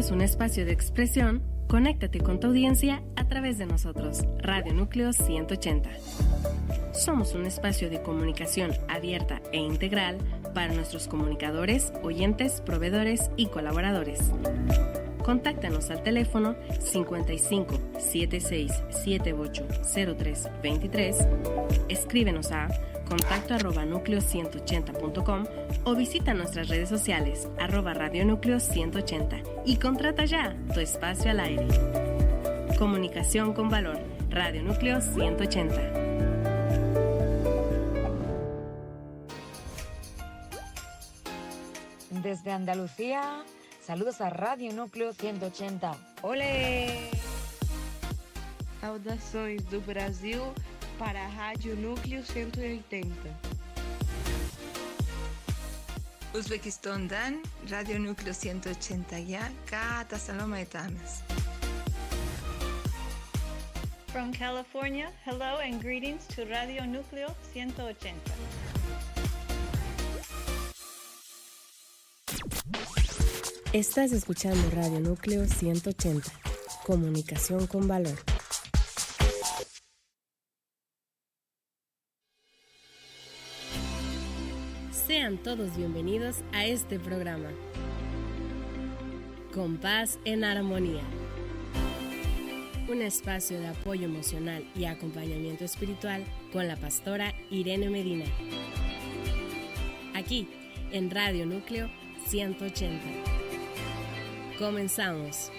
Es un espacio de expresión. Conéctate con tu audiencia a través de nosotros, Radio Núcleo 180. Somos un espacio de comunicación abierta e integral para nuestros comunicadores, oyentes, proveedores y colaboradores. Contáctanos al teléfono 55 76 78 03 23, escríbenos a contacto@nucleo180.com o visita nuestras redes sociales @Radio Núcleo 180 y contrata ya tu espacio al aire. Comunicación con valor, Radio Núcleo 180. Desde Andalucía, saludos a Radio Núcleo 180. ¡Olé! Saudações do Brasil para a Rádio Núcleo 180. Uzbekiston'dan Radio Núcleo 180'ya Kata Saloma Etames. From California, hello and greetings to Radio Núcleo 180. Estás escuchando Radio Núcleo 180, comunicación con valor. Sean todos bienvenidos a este programa. Con paz en armonía. Un espacio de apoyo emocional y acompañamiento espiritual con la pastora Irene Medina. Aquí, en Radio Núcleo 180. Comenzamos.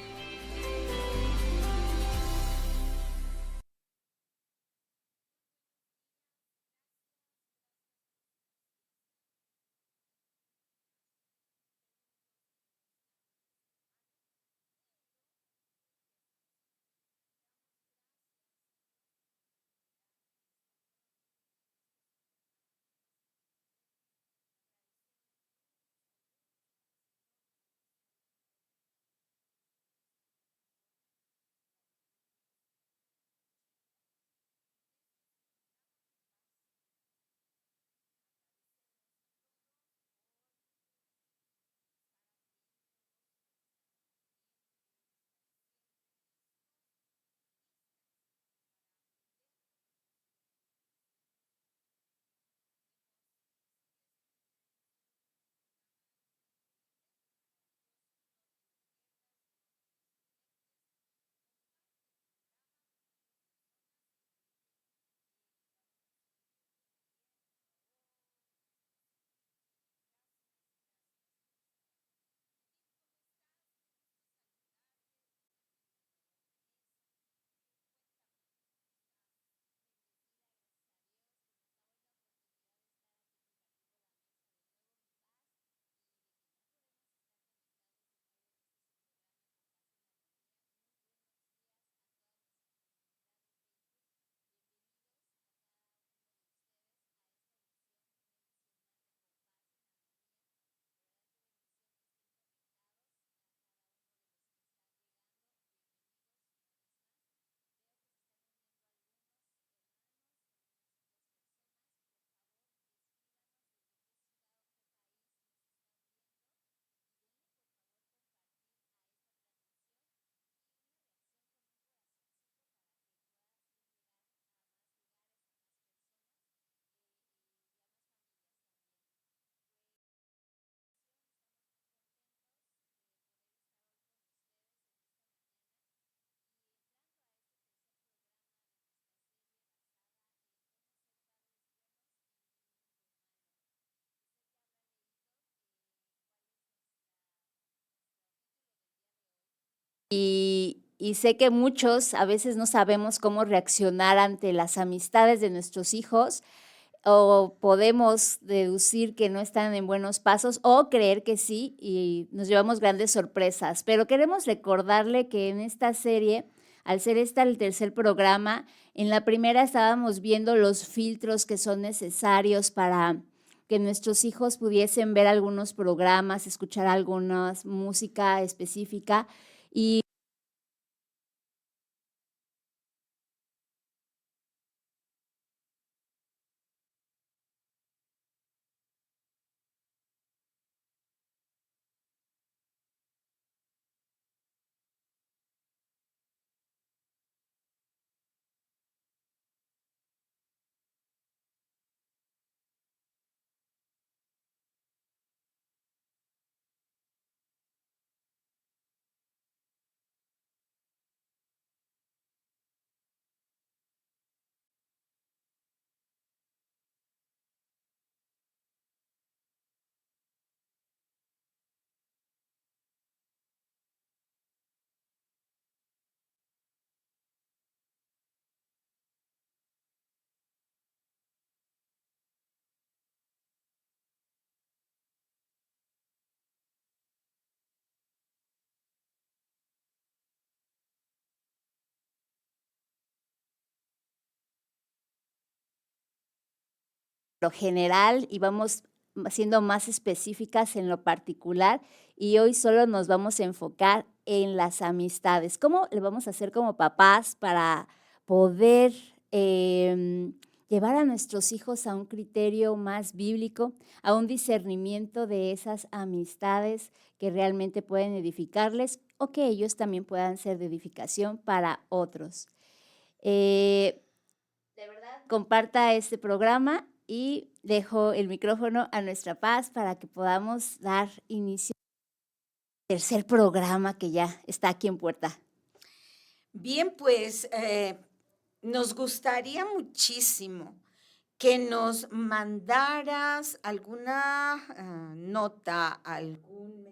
Y sé que muchos a veces no sabemos cómo reaccionar ante las amistades de nuestros hijos, o podemos deducir que no están en buenos pasos o creer que sí, y nos llevamos grandes sorpresas. Pero queremos recordarle que en esta serie, al ser esta el tercer programa, en la primera estábamos viendo los filtros que son necesarios para que nuestros hijos pudiesen ver algunos programas, escuchar alguna música específica y lo general y vamos siendo más específicas en lo particular, y hoy solo nos vamos a enfocar en las amistades. ¿Cómo le vamos a hacer como papás para poder llevar a nuestros hijos a un criterio más bíblico, a un discernimiento de esas amistades que realmente pueden edificarles o que ellos también puedan ser de edificación para otros? De verdad, comparta este programa y dejo el micrófono a nuestra Paz para que podamos dar inicio al tercer programa que ya está aquí en puerta. Bien, pues nos gustaría muchísimo que nos mandaras alguna nota, algún...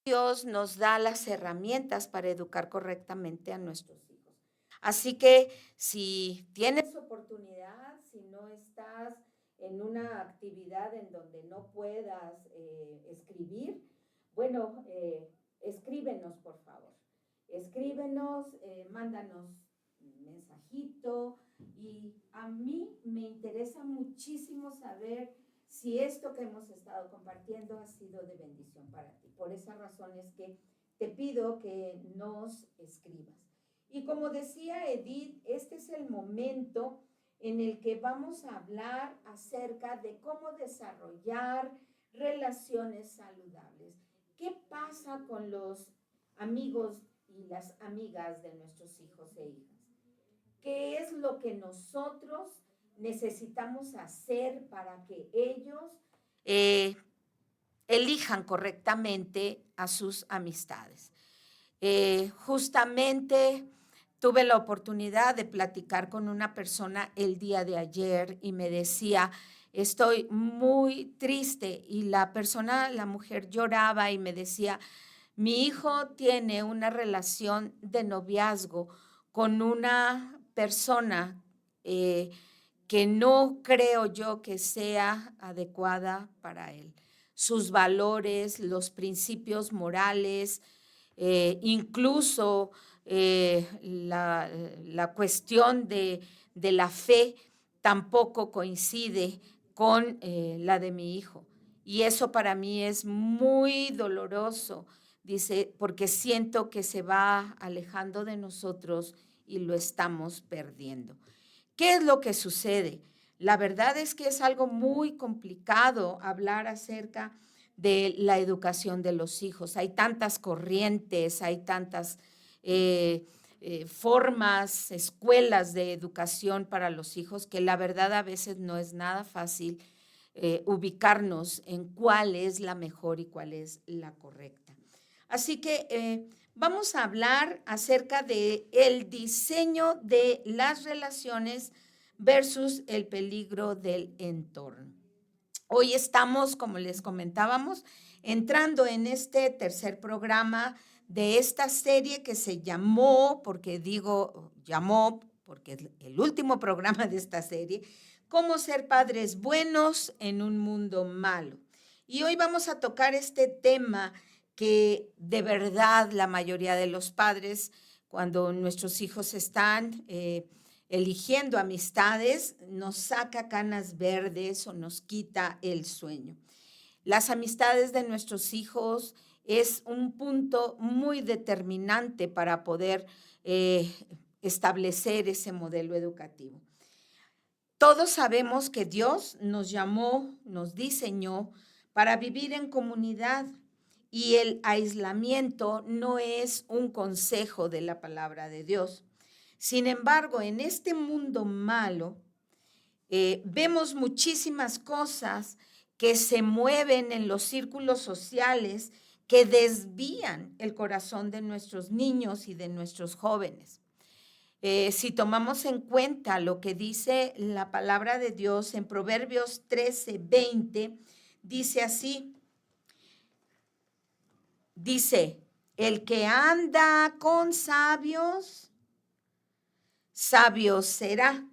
Dios nos da las herramientas para educar correctamente a nuestros hijos. Así que si tienes oportunidad, si no estás en una actividad en donde no puedas escribir, bueno, escríbenos por favor. Escríbenos, mándanos un mensajito y a mí me interesa muchísimo saber si esto que hemos estado compartiendo ha sido de bendición para ti. Por esa razón es que te pido que nos escribas. Y como decía Edith, este es el momento en el que vamos a hablar acerca de cómo desarrollar relaciones saludables. ¿Qué pasa con los amigos y las amigas de nuestros hijos e hijas? ¿Qué es lo que nosotros necesitamos hacer para que ellos elijan correctamente a sus amistades? Justamente tuve la oportunidad de platicar con una persona el día de ayer y me decía, estoy muy triste, y la mujer lloraba y me decía, mi hijo tiene una relación de noviazgo con una persona que no creo yo que sea adecuada para él. Sus valores, los principios morales, incluso la cuestión de la fe tampoco coincide con la de mi hijo. Y eso para mí es muy doloroso, dice, porque siento que se va alejando de nosotros y lo estamos perdiendo. ¿Qué es lo que sucede? La verdad es que es algo muy complicado hablar acerca de la educación de los hijos. Hay tantas corrientes, hay tantas formas, escuelas de educación para los hijos que la verdad a veces no es nada fácil ubicarnos en cuál es la mejor y cuál es la correcta. Así que vamos a hablar acerca del diseño de las relaciones versus el peligro del entorno. Hoy estamos, como les comentábamos, entrando en este tercer programa de esta serie que se llamó, porque es el último programa de esta serie, Cómo ser padres buenos en un mundo malo. Y hoy vamos a tocar este tema que de verdad la mayoría de los padres, cuando nuestros hijos están eligiendo amistades, nos saca canas verdes o nos quita el sueño. Las amistades de nuestros hijos es un punto muy determinante para poder establecer ese modelo educativo. Todos sabemos que Dios nos llamó, nos diseñó para vivir en comunidad y el aislamiento no es un consejo de la palabra de Dios. Sin embargo, en este mundo malo, vemos muchísimas cosas que se mueven en los círculos sociales que desvían el corazón de nuestros niños y de nuestros jóvenes. Si tomamos en cuenta lo que dice la palabra de Dios en Proverbios 13:20, dice así, dice, el que anda con sabios, sabio será,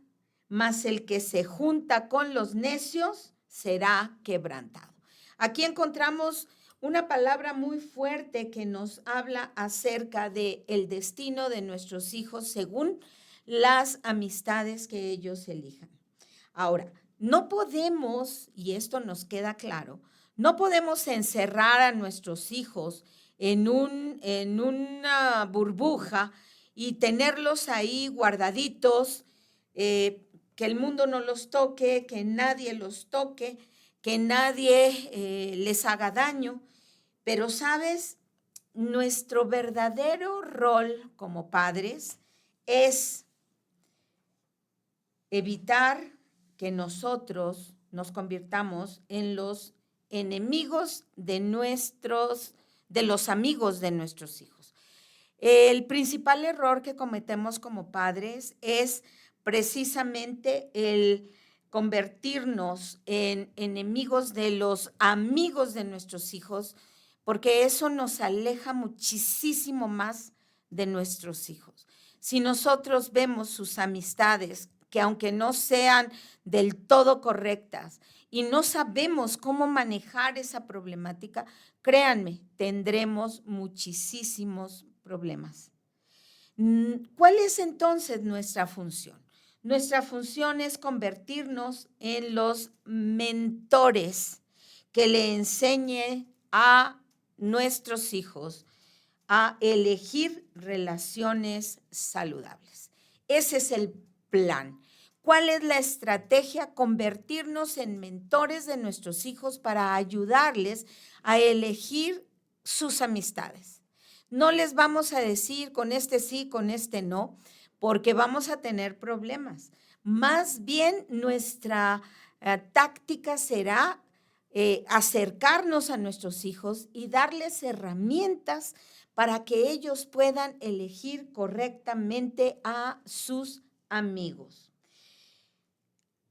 mas el que se junta con los necios será quebrantado. Aquí encontramos una palabra muy fuerte que nos habla acerca del destino de nuestros hijos según las amistades que ellos elijan. Ahora, no podemos, y esto nos queda claro, no podemos encerrar a nuestros hijos en una burbuja y tenerlos ahí guardaditos, que el mundo no los toque, que nadie los toque, que nadie les haga daño. Pero, ¿sabes? Nuestro verdadero rol como padres es evitar que nosotros nos convirtamos en los enemigos de los amigos de nuestros hijos. El principal error que cometemos como padres es precisamente el convertirnos en enemigos de los amigos de nuestros hijos, porque eso nos aleja muchísimo más de nuestros hijos. Si nosotros vemos sus amistades, que aunque no sean del todo correctas y no sabemos cómo manejar esa problemática, créanme, tendremos muchísimos problemas. ¿Cuál es entonces nuestra función? Nuestra función es convertirnos en los mentores que le enseñe a nuestros hijos a elegir relaciones saludables. Ese es el plan. ¿Cuál es la estrategia? Convertirnos en mentores de nuestros hijos para ayudarles a elegir sus amistades. No les vamos a decir con este sí, con este no, porque vamos a tener problemas. Más bien nuestra táctica será acercarnos a nuestros hijos y darles herramientas para que ellos puedan elegir correctamente a sus amigos.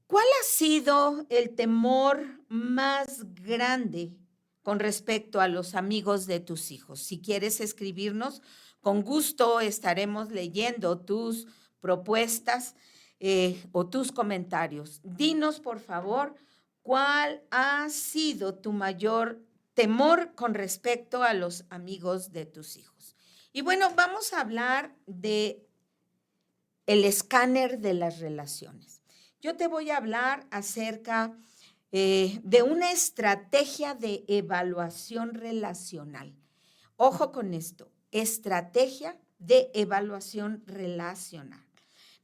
¿Cuál ha sido el temor más grande con respecto a los amigos de tus hijos? Si quieres escribirnos, con gusto estaremos leyendo tus propuestas o tus comentarios. Dinos, por favor, ¿cuál ha sido tu mayor temor con respecto a los amigos de tus hijos? Y bueno, vamos a hablar de el escáner de las relaciones. Yo te voy a hablar acerca de una estrategia de evaluación relacional. Ojo con esto, estrategia de evaluación relacional.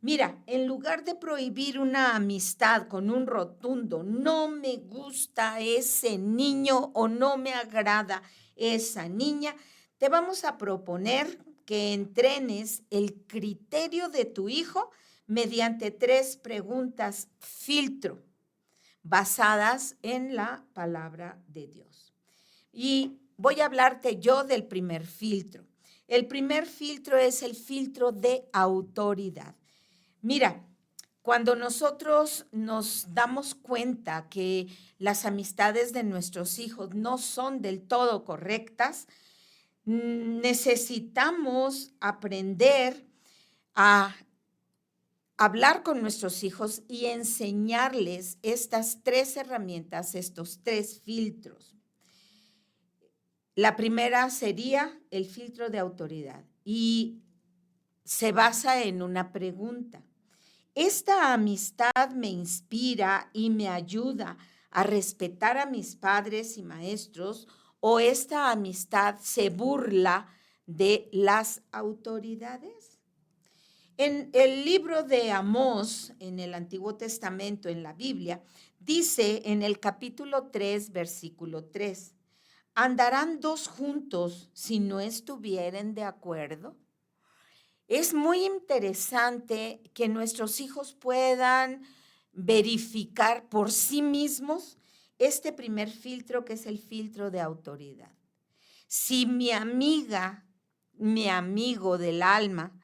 Mira, en lugar de prohibir una amistad con un rotundo, no me gusta ese niño o no me agrada esa niña, te vamos a proponer que entrenes el criterio de tu hijo mediante 3 preguntas filtro basadas en la palabra de Dios. Y voy a hablarte yo del primer filtro. El primer filtro es el filtro de autoridad. Mira, cuando nosotros nos damos cuenta que las amistades de nuestros hijos no son del todo correctas, necesitamos aprender a hablar con nuestros hijos y enseñarles estas 3 herramientas, estos 3 filtros. La primera sería el filtro de autoridad y se basa en una pregunta. ¿Esta amistad me inspira y me ayuda a respetar a mis padres y maestros o esta amistad se burla de las autoridades? En el libro de Amós, en el Antiguo Testamento, en la Biblia, dice en el capítulo 3, versículo 3, ¿Andarán dos juntos si no estuvieren de acuerdo? Es muy interesante que nuestros hijos puedan verificar por sí mismos este primer filtro, que es el filtro de autoridad. Si mi amiga, mi amigo del alma,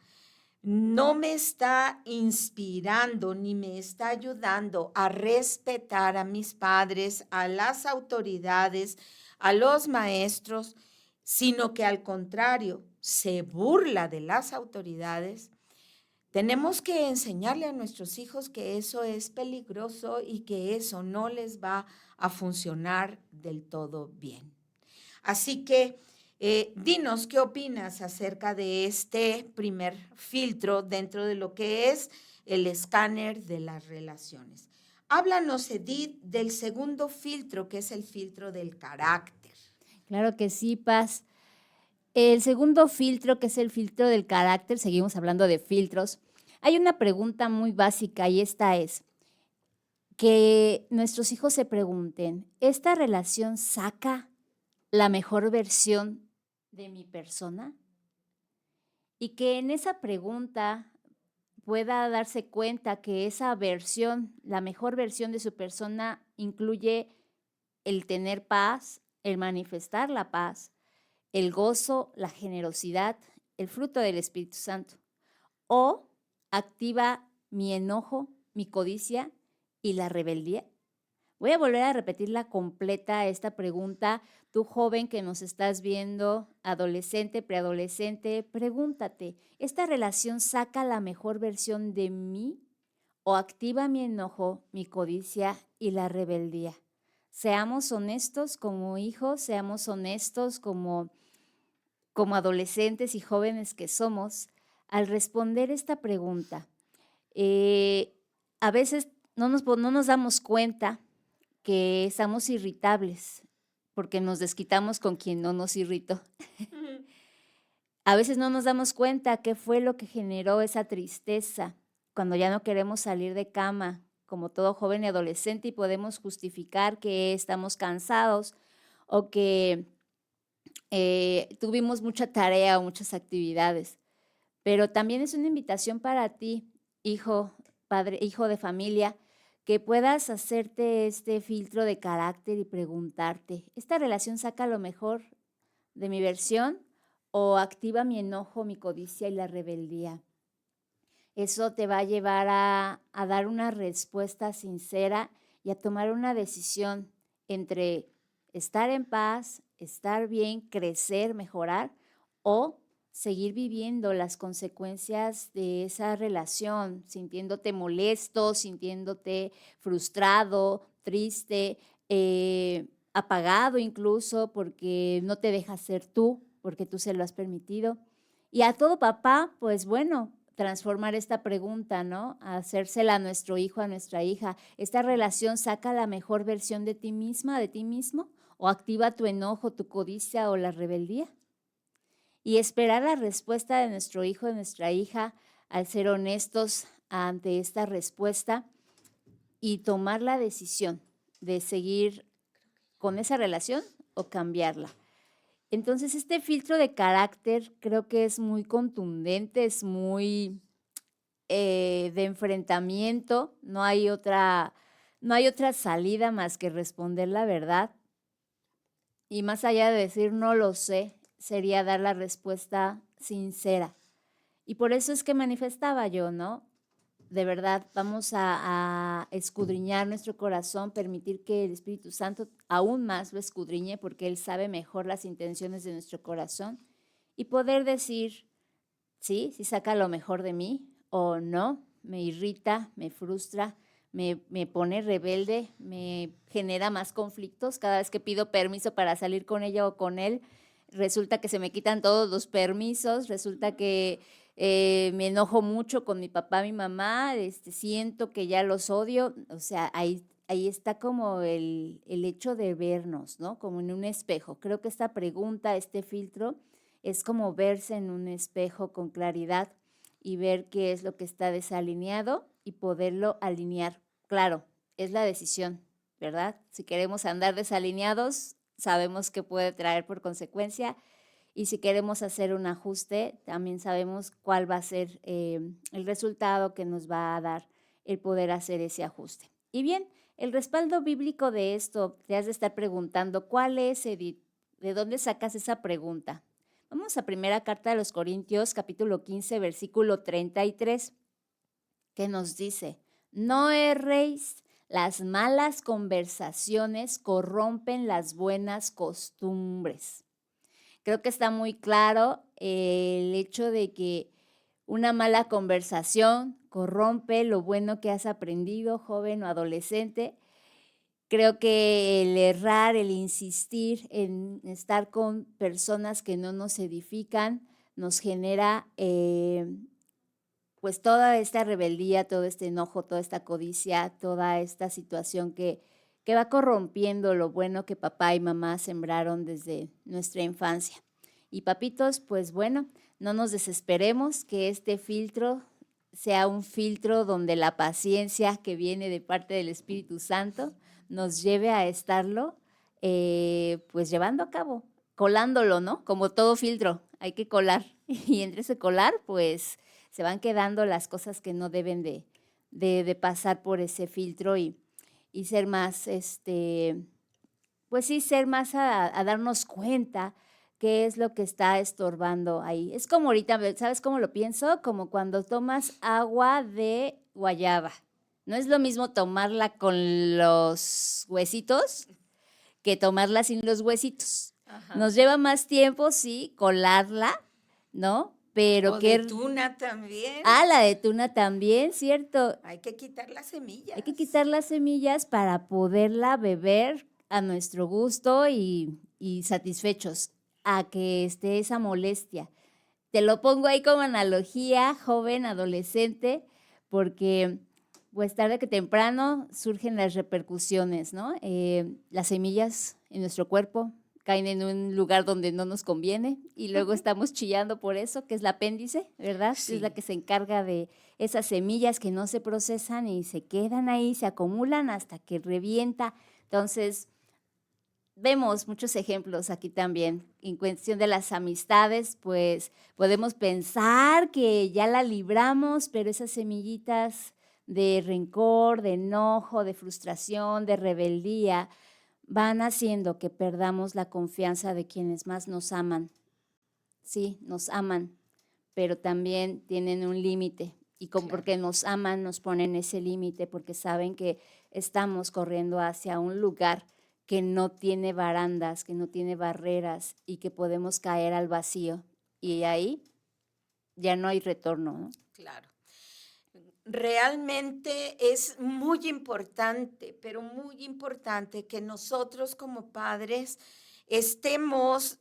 no me está inspirando ni me está ayudando a respetar a mis padres, a las autoridades, a los maestros, sino que al contrario, se burla de las autoridades, tenemos que enseñarle a nuestros hijos que eso es peligroso y que eso no les va a funcionar del todo bien. Así que dinos qué opinas acerca de este primer filtro dentro de lo que es el escáner de las relaciones. Háblanos, Edith, del segundo filtro, que es el filtro del carácter. Claro que sí, Paz. El segundo filtro, que es el filtro del carácter, seguimos hablando de filtros. Hay una pregunta muy básica y esta es que nuestros hijos se pregunten, ¿esta relación saca la mejor versión de mi persona? Y que en esa pregunta pueda darse cuenta que esa versión, la mejor versión de su persona, incluye el tener paz, el manifestar la paz, el gozo, la generosidad, el fruto del Espíritu Santo. O activa mi enojo, mi codicia y la rebeldía. Voy a volver a repetirla completa esta pregunta. Tú, joven que nos estás viendo, adolescente, preadolescente, pregúntate, ¿esta relación saca la mejor versión de mí o activa mi enojo, mi codicia y la rebeldía? Seamos honestos como hijos, seamos honestos como adolescentes y jóvenes que somos, al responder esta pregunta. A veces no nos damos cuenta que estamos irritables porque nos desquitamos con quien no nos irritó. A veces no nos damos cuenta qué fue lo que generó esa tristeza cuando ya no queremos salir de cama, como todo joven y adolescente, y podemos justificar que estamos cansados o que tuvimos mucha tarea o muchas actividades. Pero también es una invitación para ti, hijo, padre, hijo de familia, que puedas hacerte este filtro de carácter y preguntarte, ¿esta relación saca lo mejor de mi versión o activa mi enojo, mi codicia y la rebeldía? Eso te va a llevar a dar una respuesta sincera y a tomar una decisión entre estar en paz, estar bien, crecer, mejorar o seguir viviendo las consecuencias de esa relación, sintiéndote molesto, sintiéndote frustrado, triste, apagado incluso porque no te dejas ser tú, porque tú se lo has permitido. Y a todo papá, pues bueno, transformar esta pregunta, ¿no? Hacérsela a nuestro hijo, a nuestra hija. ¿Esta relación saca la mejor versión de ti misma, de ti mismo? ¿O activa tu enojo, tu codicia o la rebeldía? Y esperar la respuesta de nuestro hijo, de nuestra hija, al ser honestos ante esta respuesta y tomar la decisión de seguir con esa relación o cambiarla. Entonces, este filtro de carácter creo que es muy contundente, es muy de enfrentamiento, no hay otra salida más que responder la verdad. Y más allá de decir no lo sé, sería dar la respuesta sincera. Y por eso es que manifestaba yo, ¿no? De verdad, vamos a escudriñar nuestro corazón, permitir que el Espíritu Santo aún más lo escudriñe porque Él sabe mejor las intenciones de nuestro corazón y poder decir, sí saca lo mejor de mí o no, me irrita, me frustra, me pone rebelde, me genera más conflictos. Cada vez que pido permiso para salir con ella o con él, resulta que se me quitan todos los permisos, resulta que me enojo mucho con mi papá, mi mamá, siento que ya los odio. O sea, ahí está como el hecho de vernos, ¿no? Como en un espejo. Creo que esta pregunta, este filtro, es como verse en un espejo con claridad y ver qué es lo que está desalineado y poderlo alinear. Claro, es la decisión, ¿verdad? Si queremos andar desalineados, sabemos que puede traer por consecuencia. Y si queremos hacer un ajuste, también sabemos cuál va a ser el resultado que nos va a dar el poder hacer ese ajuste. Y bien, el respaldo bíblico de esto, te has de estar preguntando, ¿cuál es, Edith? ¿De dónde sacas esa pregunta? Vamos a primera carta de los Corintios, capítulo 15, versículo 33, que nos dice, no erréis, las malas conversaciones corrompen las buenas costumbres. Creo que está muy claro el hecho de que una mala conversación corrompe lo bueno que has aprendido, joven o adolescente. Creo que el errar, el insistir en estar con personas que no nos edifican, nos genera pues toda esta rebeldía, todo este enojo, toda esta codicia, toda esta situación que va corrompiendo lo bueno que papá y mamá sembraron desde nuestra infancia. Y papitos, pues bueno, no nos desesperemos, que este filtro sea un filtro donde la paciencia que viene de parte del Espíritu Santo nos lleve a estarlo pues llevando a cabo, colándolo, ¿no? Como todo filtro, hay que colar. Y entre ese colar, pues se van quedando las cosas que no deben de pasar por ese filtro y ser más, pues sí, ser más a darnos cuenta qué es lo que está estorbando ahí. Es como ahorita, ¿sabes cómo lo pienso? Como cuando tomas agua de guayaba. No es lo mismo tomarla con los huesitos que tomarla sin los huesitos. Ajá. Nos lleva más tiempo, sí, colarla, ¿no? Pero de tuna también. Ah, la de tuna también, ¿cierto? Hay que quitar las semillas. Hay que quitar las semillas para poderla beber a nuestro gusto y satisfechos, a que esté esa molestia. Te lo pongo ahí como analogía, joven, adolescente, porque pues tarde que temprano surgen las repercusiones, ¿no? Las semillas en nuestro cuerpo caen en un lugar donde no nos conviene y luego estamos chillando por eso, que es el apéndice, ¿verdad? Sí. Es la que se encarga de esas semillas que no se procesan y se quedan ahí, se acumulan hasta que revienta. Entonces, vemos muchos ejemplos aquí también. En cuestión de las amistades, pues podemos pensar que ya la libramos, pero esas semillitas de rencor, de enojo, de frustración, de rebeldía, van haciendo que perdamos la confianza de quienes más nos aman. Sí, nos aman, pero también tienen un límite. Y porque nos aman, nos ponen ese límite, porque saben que estamos corriendo hacia un lugar que no tiene barandas, que no tiene barreras y que podemos caer al vacío. Y ahí ya no hay retorno, ¿no? Claro. Realmente es muy importante, pero muy importante que nosotros como padres estemos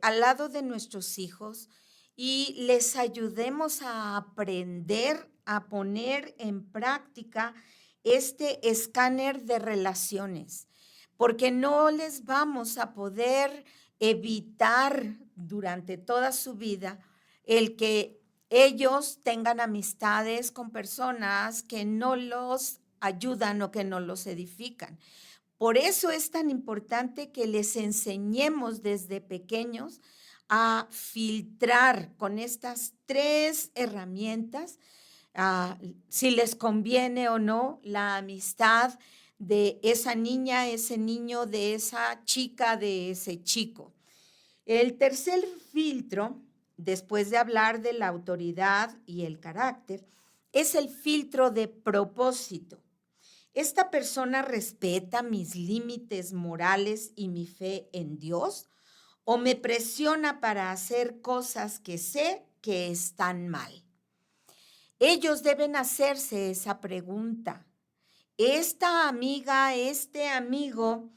al lado de nuestros hijos y les ayudemos a aprender, a poner en práctica este escáner de relaciones, porque no les vamos a poder evitar durante toda su vida el que ellos tengan amistades con personas que no los ayudan o que no los edifican. Por eso es tan importante que les enseñemos desde pequeños a filtrar con estas 3 herramientas, si les conviene o no la amistad de esa niña, ese niño, de esa chica, de ese chico. El tercer filtro, después de hablar de la autoridad y el carácter, es el filtro de propósito. ¿Esta persona respeta mis límites morales y mi fe en Dios? ¿O me presiona para hacer cosas que sé que están mal? Ellos deben hacerse esa pregunta. ¿Esta amiga, este amigo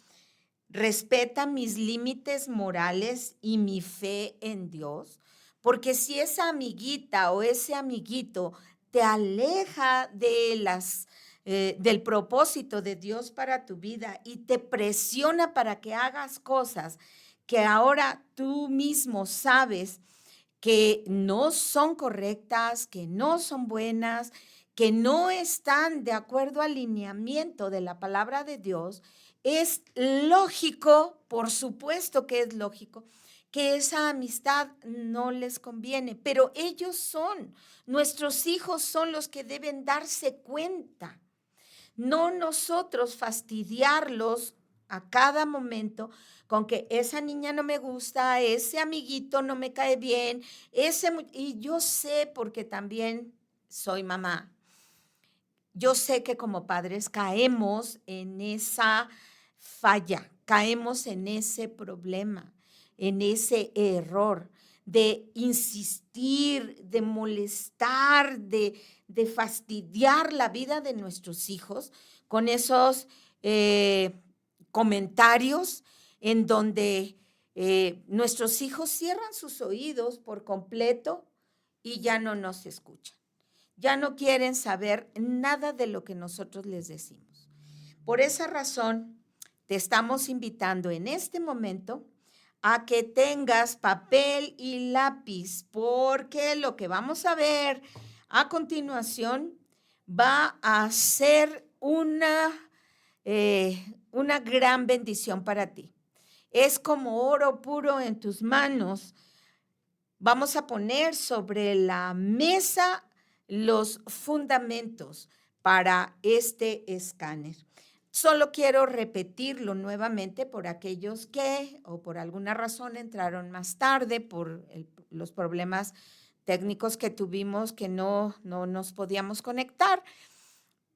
respeta mis límites morales y mi fe en Dios? Porque si esa amiguita o ese amiguito te aleja de del propósito de Dios para tu vida y te presiona para que hagas cosas que ahora tú mismo sabes que no son correctas, que no son buenas, que no están de acuerdo al lineamiento de la palabra de Dios, es lógico, por supuesto que es lógico, que esa amistad no les conviene, pero ellos son, nuestros hijos son los que deben darse cuenta, no nosotros fastidiarlos a cada momento con que esa niña no me gusta, ese amiguito no me cae bien, y yo sé porque también soy mamá. Yo sé que como padres caemos en esa falla, caemos en ese problema, en ese error de insistir, de molestar, de fastidiar la vida de nuestros hijos con esos comentarios en donde nuestros hijos cierran sus oídos por completo y ya no nos escuchan. Ya no quieren saber nada de lo que nosotros les decimos. Por esa razón, te estamos invitando en este momento a que tengas papel y lápiz, porque lo que vamos a ver a continuación va a ser una gran bendición para ti. Es como oro puro en tus manos. Vamos a poner sobre la mesa los fundamentos para este escáner. Solo quiero repetirlo nuevamente por aquellos que o por alguna razón entraron más tarde por los problemas técnicos que tuvimos que no nos podíamos conectar,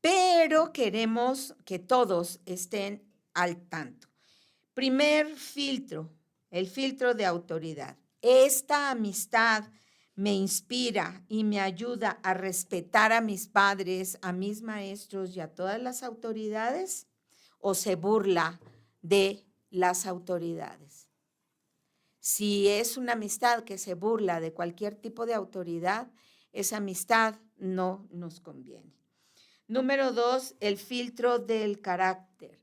pero queremos que todos estén al tanto. Primer filtro, el filtro de autoridad. Esta amistad me inspira y me ayuda a respetar a mis padres, a mis maestros y a todas las autoridades, o se burla de las autoridades. Si es una amistad que se burla de cualquier tipo de autoridad, esa amistad no nos conviene. Número 2, el filtro del carácter.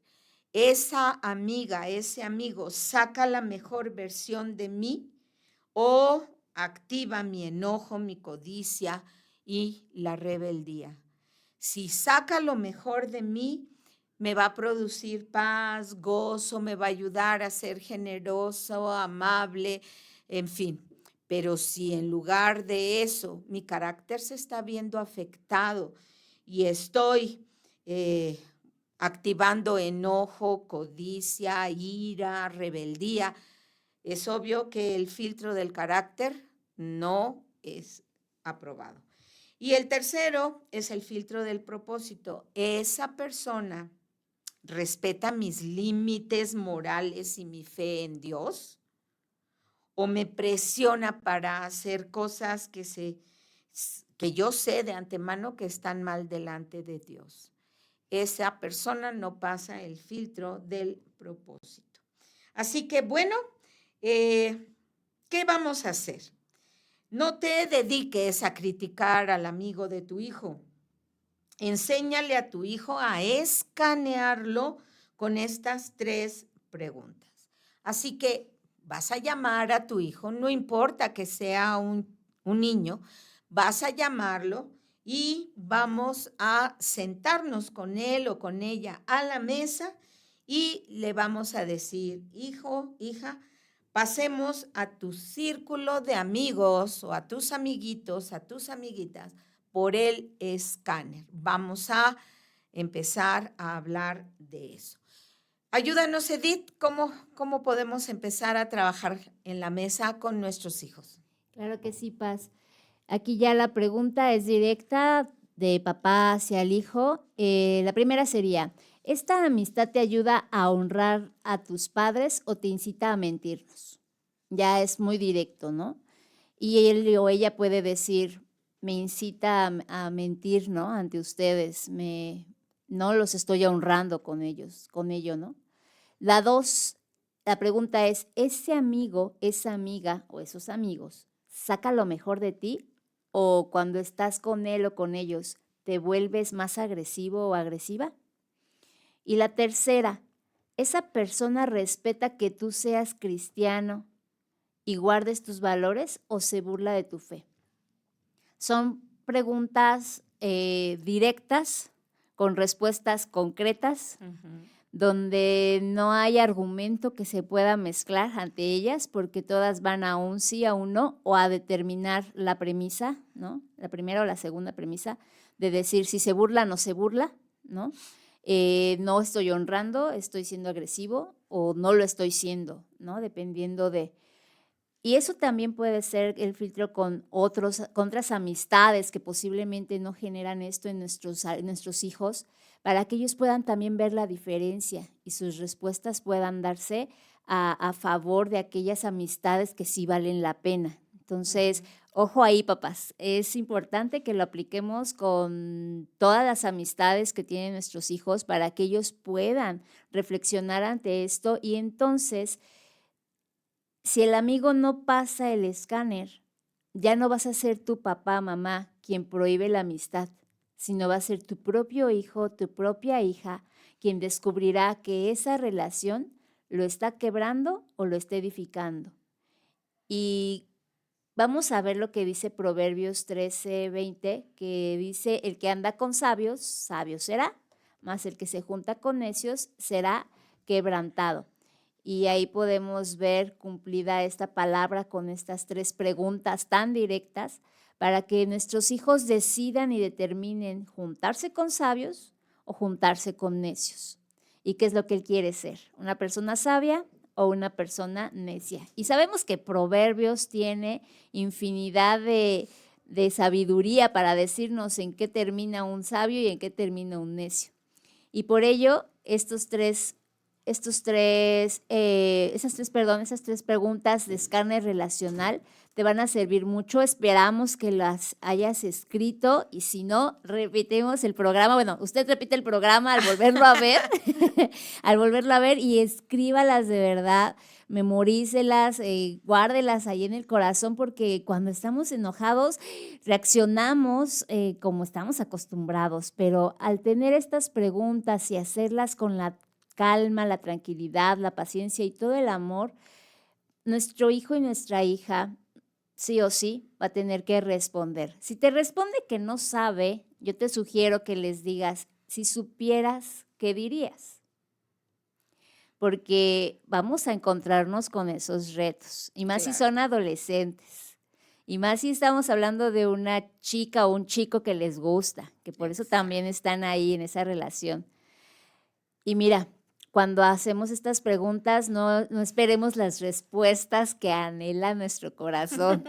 Esa amiga, ese amigo saca la mejor versión de mí o activa mi enojo, mi codicia y la rebeldía. Si saca lo mejor de mí, me va a producir paz, gozo, me va a ayudar a ser generoso, amable, en fin. Pero si en lugar de eso mi carácter se está viendo afectado y estoy activando enojo, codicia, ira, rebeldía, es obvio que el filtro del carácter no es aprobado. Y el tercero es el filtro del propósito. Esa persona respeta mis límites morales y mi fe en Dios, o me presiona para hacer cosas que yo sé de antemano que están mal delante de Dios. Esa persona no pasa el filtro del propósito. Así que bueno, ¿qué vamos a hacer? No te dediques a criticar al amigo de tu hijo. Enséñale a tu hijo a escanearlo con estas 3 preguntas. Así que vas a llamar a tu hijo, no importa que sea un niño, vas a llamarlo y vamos a sentarnos con él o con ella a la mesa y le vamos a decir, hijo, hija, pasemos a tu círculo de amigos o a tus amiguitos, a tus amiguitas, por el escáner. Vamos a empezar a hablar de eso. Ayúdanos, Edith, ¿cómo podemos empezar a trabajar en la mesa con nuestros hijos? Claro que sí, Paz. Aquí ya la pregunta es directa de papá hacia el hijo. La primera sería, ¿esta amistad te ayuda a honrar a tus padres o te incita a mentirnos? Ya es muy directo, ¿no? Y él o ella puede decir, me incita a mentir, ¿no? Ante ustedes, no los estoy honrando con ello, ¿no? La 2, la pregunta es, ¿ese amigo, esa amiga o esos amigos saca lo mejor de ti? ¿O cuando estás con él o con ellos, te vuelves más agresivo o agresiva? Y la tercera, ¿esa persona respeta que tú seas cristiano y guardes tus valores o se burla de tu fe? Son preguntas directas, con respuestas concretas, donde no hay argumento que se pueda mezclar ante ellas, porque todas van a un sí, a un no, o a determinar la premisa, ¿no? La primera o la segunda premisa, de decir si se burla o no se burla, ¿no? No estoy honrando, estoy siendo agresivo, o no lo estoy siendo, ¿no? Dependiendo de... Y eso también puede ser el filtro con otras amistades que posiblemente no generan esto en nuestros hijos, para que ellos puedan también ver la diferencia y sus respuestas puedan darse a favor de aquellas amistades que sí valen la pena. Entonces, ojo ahí, papás, es importante que lo apliquemos con todas las amistades que tienen nuestros hijos para que ellos puedan reflexionar ante esto y entonces... Si el amigo no pasa el escáner, ya no vas a ser tu papá, mamá, quien prohíbe la amistad, sino va a ser tu propio hijo, tu propia hija, quien descubrirá que esa relación lo está quebrando o lo está edificando. Y vamos a ver lo que dice Proverbios 13:20, que dice, el que anda con sabios, sabio será, mas el que se junta con necios será quebrantado. Y ahí podemos ver cumplida esta palabra con estas 3 preguntas tan directas para que nuestros hijos decidan y determinen juntarse con sabios o juntarse con necios. ¿Y qué es lo que él quiere ser? ¿Una persona sabia o una persona necia? Y sabemos que Proverbios tiene infinidad de sabiduría para decirnos en qué termina un sabio y en qué termina un necio. Y por ello, esas tres preguntas de escáner relacional te van a servir mucho. Esperamos que las hayas escrito y si no, repetimos el programa. Bueno, usted repite el programa al volverlo a ver, y escríbalas de verdad, memorícelas, guárdelas ahí en el corazón, porque cuando estamos enojados reaccionamos como estamos acostumbrados, pero al tener estas preguntas y hacerlas con la calma, la tranquilidad, la paciencia y todo el amor, nuestro hijo y nuestra hija sí o sí va a tener que responder. Si te responde que no sabe, yo te sugiero que les digas, si supieras, ¿qué dirías? Porque vamos a encontrarnos con esos retos, y más si son adolescentes, y más si estamos hablando de una chica o un chico que les gusta, que por eso también están ahí en esa relación. Y mira, cuando hacemos estas preguntas, no esperemos las respuestas que anhela nuestro corazón.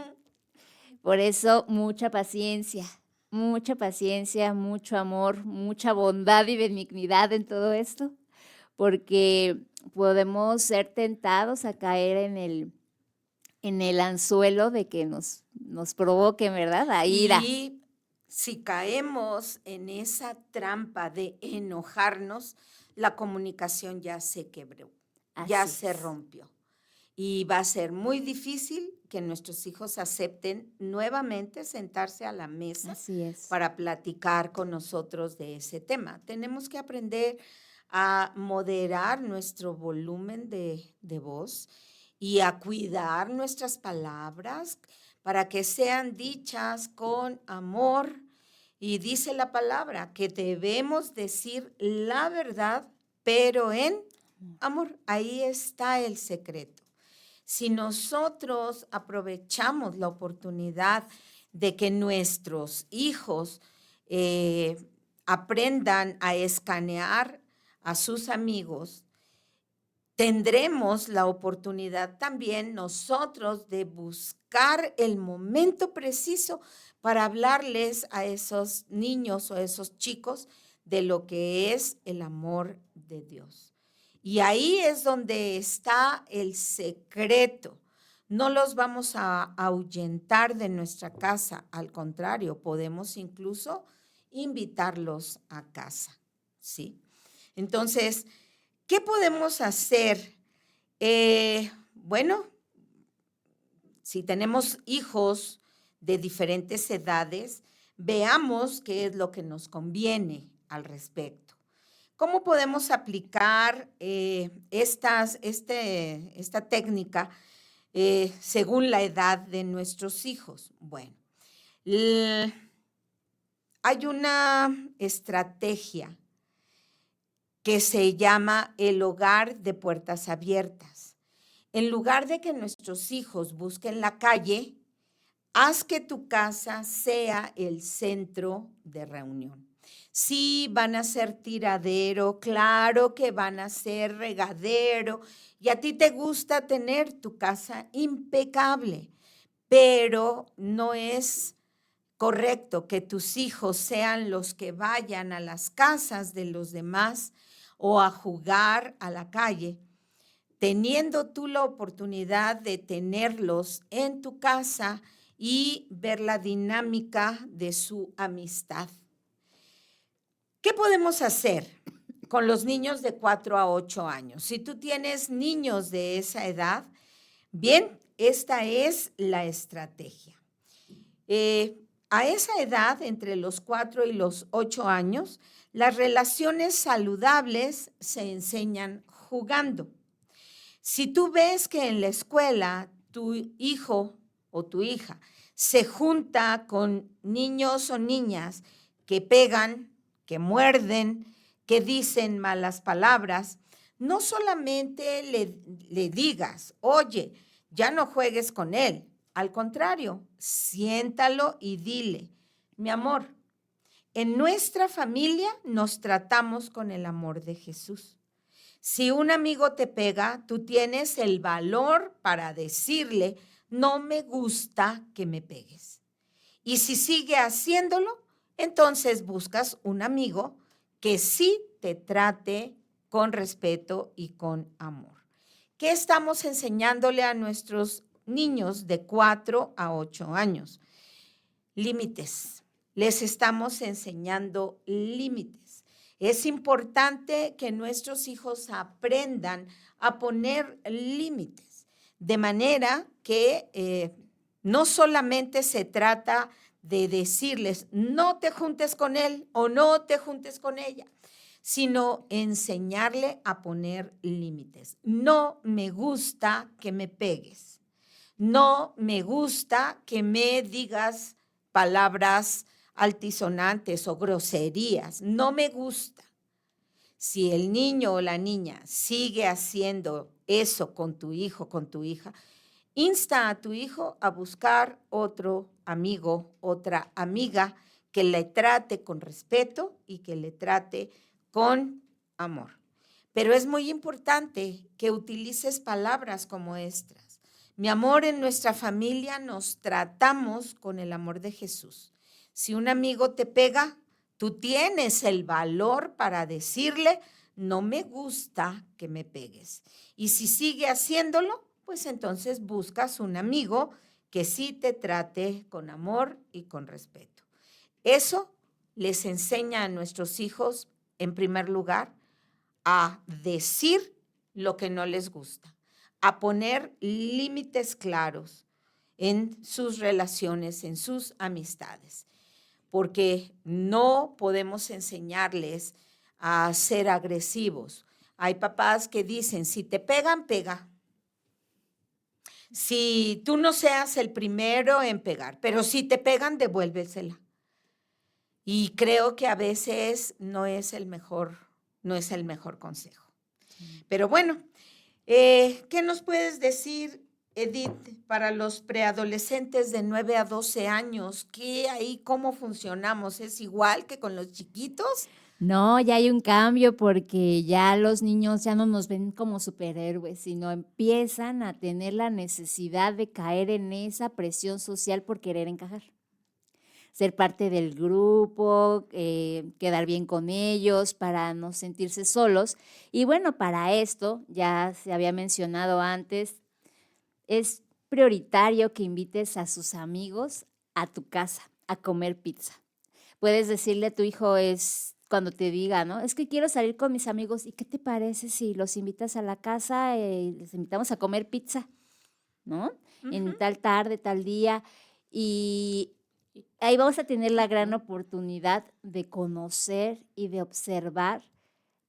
Por eso, mucha paciencia, mucho amor, mucha bondad y benignidad en todo esto, porque podemos ser tentados a caer en el anzuelo de que nos provoquen, ¿verdad? La ira. Y si caemos en esa trampa de enojarnos, la comunicación ya se quebró, ya se rompió. Y va a ser muy difícil que nuestros hijos acepten nuevamente sentarse a la mesa para platicar con nosotros de ese tema. Tenemos que aprender a moderar nuestro volumen de voz y a cuidar nuestras palabras para que sean dichas con amor. Y dice la palabra que debemos decir la verdad, pero en amor. Ahí está el secreto. Si nosotros aprovechamos la oportunidad de que nuestros hijos aprendan a escanear a sus amigos, tendremos la oportunidad también nosotros de buscar el momento preciso para hablarles a esos niños o a esos chicos de lo que es el amor de Dios. Y ahí es donde está el secreto. No los vamos a ahuyentar de nuestra casa, al contrario, podemos incluso invitarlos a casa, ¿sí? Entonces, ¿qué podemos hacer? Bueno, si tenemos hijos de diferentes edades, veamos qué es lo que nos conviene al respecto. ¿Cómo podemos aplicar esta técnica según la edad de nuestros hijos? Bueno, hay una estrategia que se llama el hogar de puertas abiertas. En lugar de que nuestros hijos busquen la calle, haz que tu casa sea el centro de reunión. Sí, van a ser tiradero, claro que van a ser regadero, y a ti te gusta tener tu casa impecable, pero no es correcto que tus hijos sean los que vayan a las casas de los demás o a jugar a la calle, teniendo tú la oportunidad de tenerlos en tu casa y ver la dinámica de su amistad. ¿Qué podemos hacer con los niños de 4 a 8 años? Si tú tienes niños de esa edad, bien, esta es la estrategia. A esa edad, entre los 4 y los 8 años, las relaciones saludables se enseñan jugando. Si tú ves que en la escuela tu hijo o tu hija se junta con niños o niñas que pegan, que muerden, que dicen malas palabras, no solamente le digas, oye, ya no juegues con él. Al contrario, siéntalo y dile, mi amor, en nuestra familia nos tratamos con el amor de Jesús. Si un amigo te pega, tú tienes el valor para decirle, no me gusta que me pegues. Y si sigue haciéndolo, entonces buscas un amigo que sí te trate con respeto y con amor. ¿Qué estamos enseñándole a nuestros niños de 4 a 8 años? Límites. Les estamos enseñando límites. Es importante que nuestros hijos aprendan a poner límites, de manera que no solamente se trata de decirles, no te juntes con él o no te juntes con ella, sino enseñarle a poner límites. No me gusta que me pegues. No me gusta que me digas palabras altisonantes o groserías. No me gusta. Si el niño o la niña sigue haciendo eso con tu hijo, con tu hija, insta a tu hijo a buscar otro amigo, otra amiga que le trate con respeto y que le trate con amor. Pero es muy importante que utilices palabras como estas. Mi amor, en nuestra familia nos tratamos con el amor de Jesús. Si un amigo te pega, tú tienes el valor para decirle, no me gusta que me pegues. Y si sigue haciéndolo, pues entonces buscas un amigo que sí te trate con amor y con respeto. Eso les enseña a nuestros hijos, en primer lugar, a decir lo que no les gusta, a poner límites claros en sus relaciones, en sus amistades, porque no podemos enseñarles a ser agresivos. Hay papás que dicen, si te pegan, pega. Si tú no seas el primero en pegar, pero si te pegan, devuélvesela. Y creo que a veces no es el mejor consejo. Pero bueno, ¿qué nos puedes decir, Edith, para los preadolescentes de 9 a 12 años? ¿Cómo funcionamos? ¿Es igual que con los chiquitos? No, ya hay un cambio porque ya los niños ya no nos ven como superhéroes, sino empiezan a tener la necesidad de caer en esa presión social por querer encajar. Ser parte del grupo, quedar bien con ellos para no sentirse solos. Y bueno, para esto, ya se había mencionado antes, es prioritario que invites a sus amigos a tu casa a comer pizza. Puedes decirle a tu hijo cuando te diga, ¿no? Es que quiero salir con mis amigos. ¿Y qué te parece si los invitas a la casa y les invitamos a comer pizza? ¿No? En tal tarde, tal día. Y ahí vamos a tener la gran oportunidad de conocer y de observar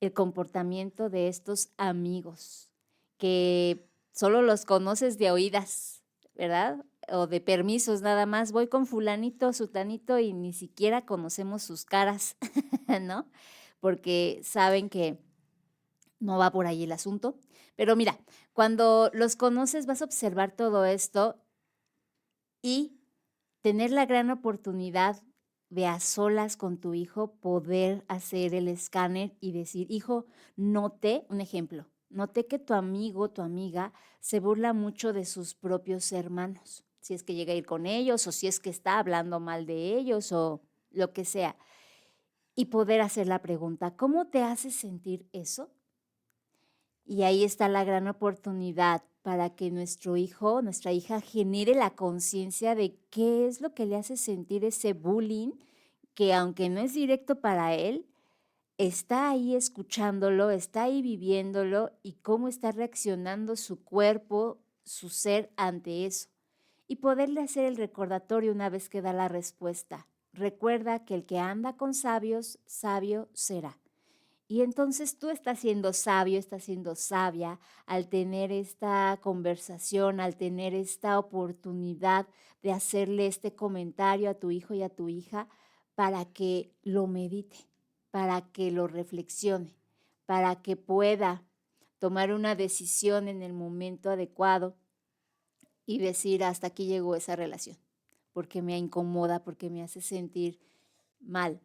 el comportamiento de estos amigos que solo los conoces de oídas, ¿verdad? o de permisos nada más, voy con fulanito, sutanito y ni siquiera conocemos sus caras, ¿no? Porque saben que no va por ahí el asunto. Pero mira, cuando los conoces vas a observar todo esto y tener la gran oportunidad de a solas con tu hijo poder hacer el escáner y decir, hijo, noté, un ejemplo, noté que tu amigo, tu amiga se burla mucho de sus propios hermanos, si es que llega a ir con ellos o si es que está hablando mal de ellos o lo que sea. Y poder hacer la pregunta, ¿cómo te hace sentir eso? Y ahí está la gran oportunidad para que nuestro hijo, nuestra hija genere la conciencia de qué es lo que le hace sentir ese bullying, que aunque no es directo para él, está ahí escuchándolo, está ahí viviéndolo y cómo está reaccionando su cuerpo, su ser ante eso. Y poderle hacer el recordatorio una vez que da la respuesta. Recuerda que el que anda con sabios, sabio será. Y entonces tú estás siendo sabio, estás siendo sabia al tener esta conversación, al tener esta oportunidad de hacerle este comentario a tu hijo y a tu hija para que lo medite, para que lo reflexione, para que pueda tomar una decisión en el momento adecuado y decir hasta aquí llegó esa relación, porque me incomoda, porque me hace sentir mal.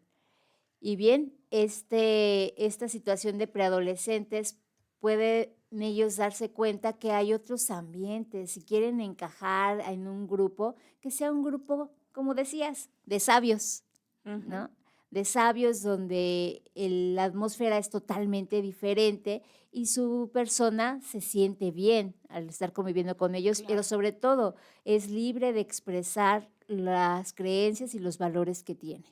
Y bien, esta situación de preadolescentes pueden ellos darse cuenta que hay otros ambientes, si quieren encajar en un grupo, que sea un grupo, como decías, de sabios, ¿no? De sabios donde la atmósfera es totalmente diferente y su persona se siente bien al estar conviviendo con ellos, Claro. pero sobre todo es libre de expresar las creencias y los valores que tiene.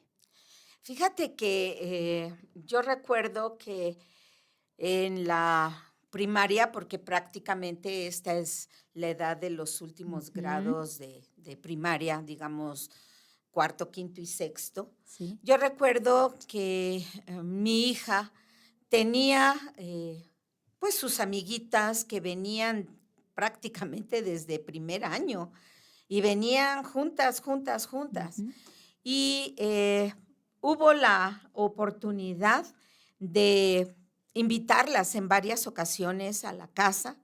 Fíjate que yo recuerdo que en la primaria, porque prácticamente esta es la edad de los últimos grados de primaria, digamos, cuarto, quinto y sexto. Sí. Yo recuerdo que mi hija tenía pues sus amiguitas que venían prácticamente desde primer año y venían juntas. Y hubo la oportunidad de invitarlas en varias ocasiones a la casa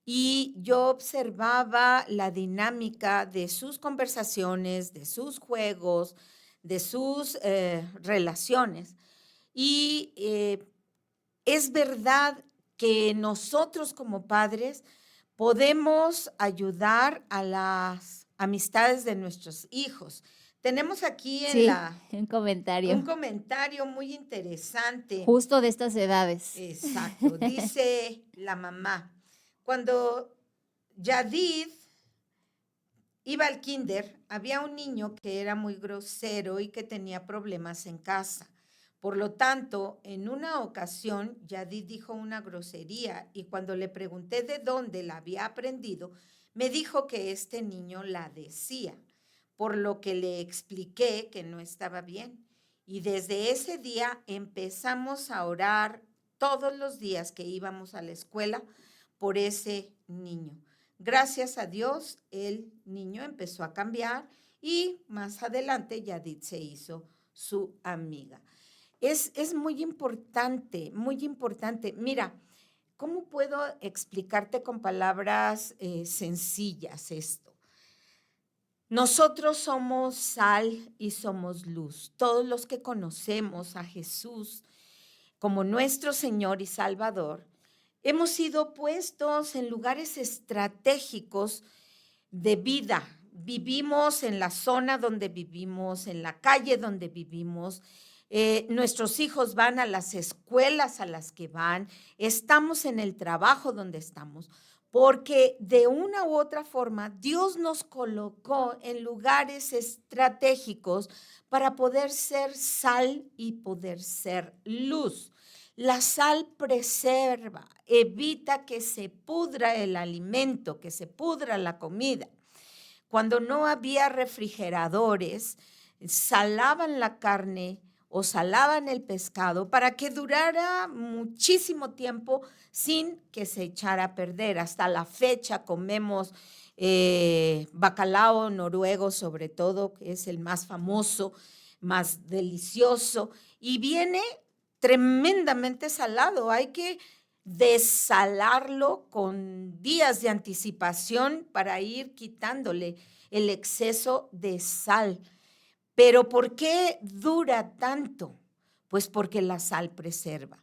y yo observaba la dinámica de sus conversaciones, de sus juegos, de sus relaciones. Y es verdad que nosotros como padres podemos ayudar a las amistades de nuestros hijos. Tenemos aquí un comentario. un comentario muy interesante. Justo de estas edades. Exacto. Dice la mamá, cuando Yadid iba al kinder, había un niño que era muy grosero y que tenía problemas en casa. Por lo tanto, en una ocasión, Yadid dijo una grosería y cuando le pregunté de dónde la había aprendido, me dijo que este niño la decía, por lo que le expliqué que no estaba bien. Y desde ese día empezamos a orar todos los días que íbamos a la escuela por ese niño. Gracias a Dios, el niño empezó a cambiar y más adelante Yadid se hizo su amiga. Es muy importante, muy importante. Mira, ¿cómo puedo explicarte con palabras sencillas esto? Nosotros somos sal y somos luz. Todos los que conocemos a Jesús como nuestro Señor y Salvador, hemos sido puestos en lugares estratégicos de vida. Vivimos en la zona donde vivimos, en la calle donde vivimos. Nuestros hijos van a las escuelas a las que van. Estamos en el trabajo donde estamos. Porque de una u otra forma Dios nos colocó en lugares estratégicos para poder ser sal y poder ser luz. La sal preserva, evita que se pudra el alimento, que se pudra la comida. Cuando no había refrigeradores, salaban la carne o salaban el pescado para que durara muchísimo tiempo sin que se echara a perder. Hasta la fecha comemos bacalao noruego, sobre todo, que es el más famoso, más delicioso, y viene tremendamente salado. Hay que desalarlo con días de anticipación para ir quitándole el exceso de sal. Pero ¿por qué dura tanto? Pues porque la sal preserva.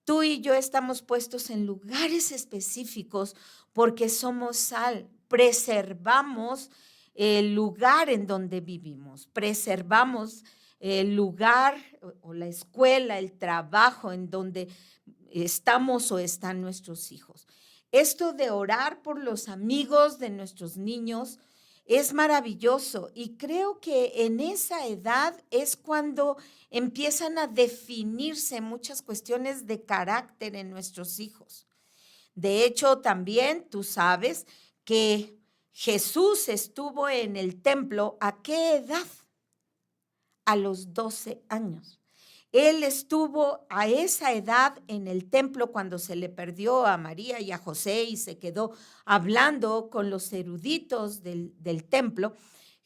Tú y yo estamos puestos en lugares específicos porque somos sal. Preservamos el lugar en donde vivimos, preservamos el lugar o la escuela, el trabajo en donde estamos o están nuestros hijos. Esto de orar por los amigos de nuestros niños es maravilloso y creo que en esa edad es cuando empiezan a definirse muchas cuestiones de carácter en nuestros hijos. De hecho, también tú sabes que Jesús estuvo en el templo, ¿a qué edad? A los 12 años. Él estuvo a esa edad en el templo cuando se le perdió a María y a José y se quedó hablando con los eruditos del templo.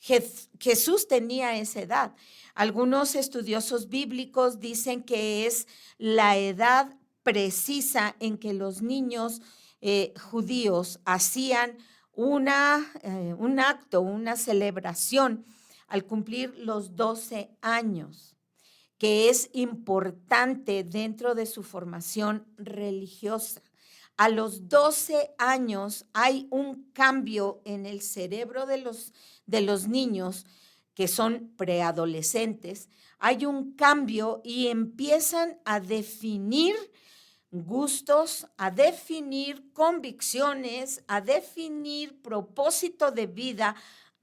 Jesús tenía esa edad. Algunos estudiosos bíblicos dicen que es la edad precisa en que los niños judíos hacían un acto, una celebración al cumplir los 12 años, que es importante dentro de su formación religiosa. A los 12 años hay un cambio en el cerebro de los niños que son preadolescentes. Hay un cambio y empiezan a definir gustos, a definir convicciones, a definir propósito de vida.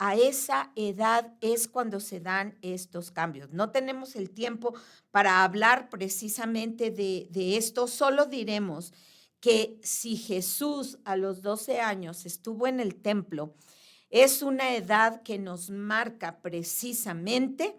A esa edad es cuando se dan estos cambios. No tenemos el tiempo para hablar precisamente de esto, solo diremos que si Jesús a los 12 años estuvo en el templo, es una edad que nos marca precisamente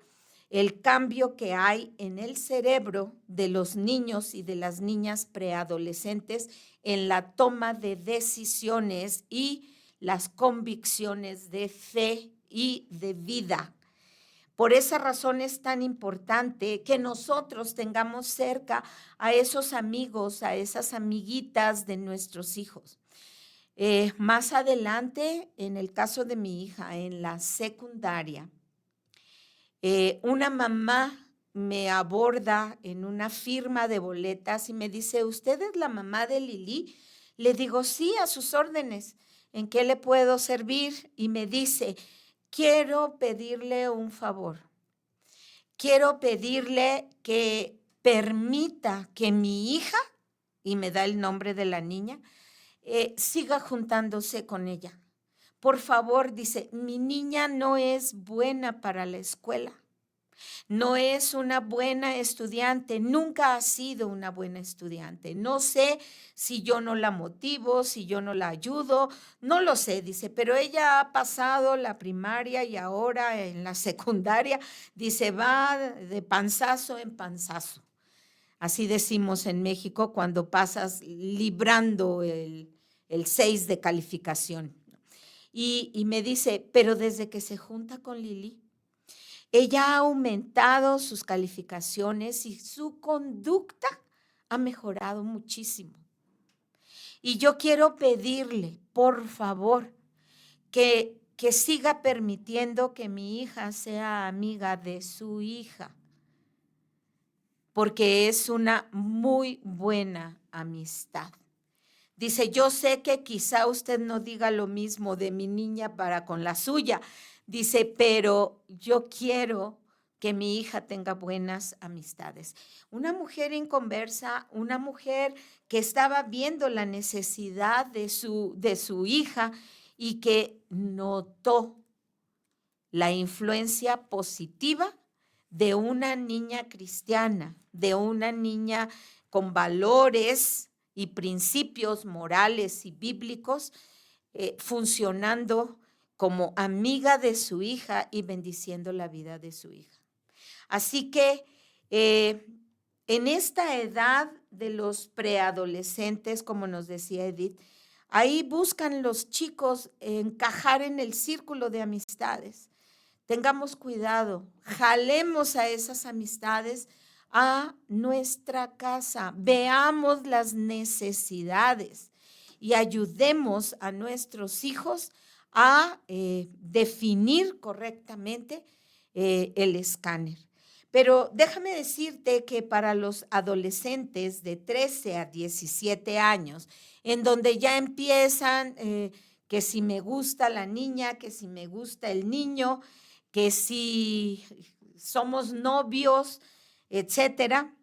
el cambio que hay en el cerebro de los niños y de las niñas preadolescentes en la toma de decisiones y las convicciones de fe y de vida. Por esa razón es tan importante que nosotros tengamos cerca a esos amigos, a esas amiguitas de nuestros hijos. Más adelante, en el caso de mi hija, en la secundaria, una mamá me aborda en una firma de boletas y me dice, ¿usted es la mamá de Lili? Le digo, sí, a sus órdenes. ¿En qué le puedo servir? Y me dice, quiero pedirle un favor. Quiero pedirle que permita que mi hija, y me da el nombre de la niña, siga juntándose con ella. Por favor, dice, mi niña no es buena para la escuela. No es una buena estudiante, nunca ha sido una buena estudiante. No sé si yo no la motivo, si yo no la ayudo, no lo sé, dice, pero ella ha pasado la primaria y ahora en la secundaria, dice, va de panzazo en panzazo. Así decimos en México cuando pasas librando el 6 de calificación. Y me dice, pero desde que se junta con Lili, ella ha aumentado sus calificaciones y su conducta ha mejorado muchísimo. Y yo quiero pedirle, por favor, que siga permitiendo que mi hija sea amiga de su hija, porque es una muy buena amistad. Dice, yo sé que quizá usted no diga lo mismo de mi niña para con la suya. Dice, pero yo quiero que mi hija tenga buenas amistades. Una mujer inconversa, una mujer que estaba viendo la necesidad de su hija y que notó la influencia positiva de una niña cristiana, de una niña con valores y principios morales y bíblicos, funcionando como amiga de su hija y bendiciendo la vida de su hija. Así que En esta edad de los preadolescentes, como nos decía Edith, ahí buscan los chicos encajar en el círculo de amistades. Tengamos cuidado, jalemos a esas amistades a nuestra casa, veamos las necesidades y ayudemos a nuestros hijos a definir correctamente el escáner. Pero déjame decirte que para los adolescentes de 13 a 17 años, en donde ya empiezan que si me gusta la niña, que si me gusta el niño, que si somos novios, etcétera.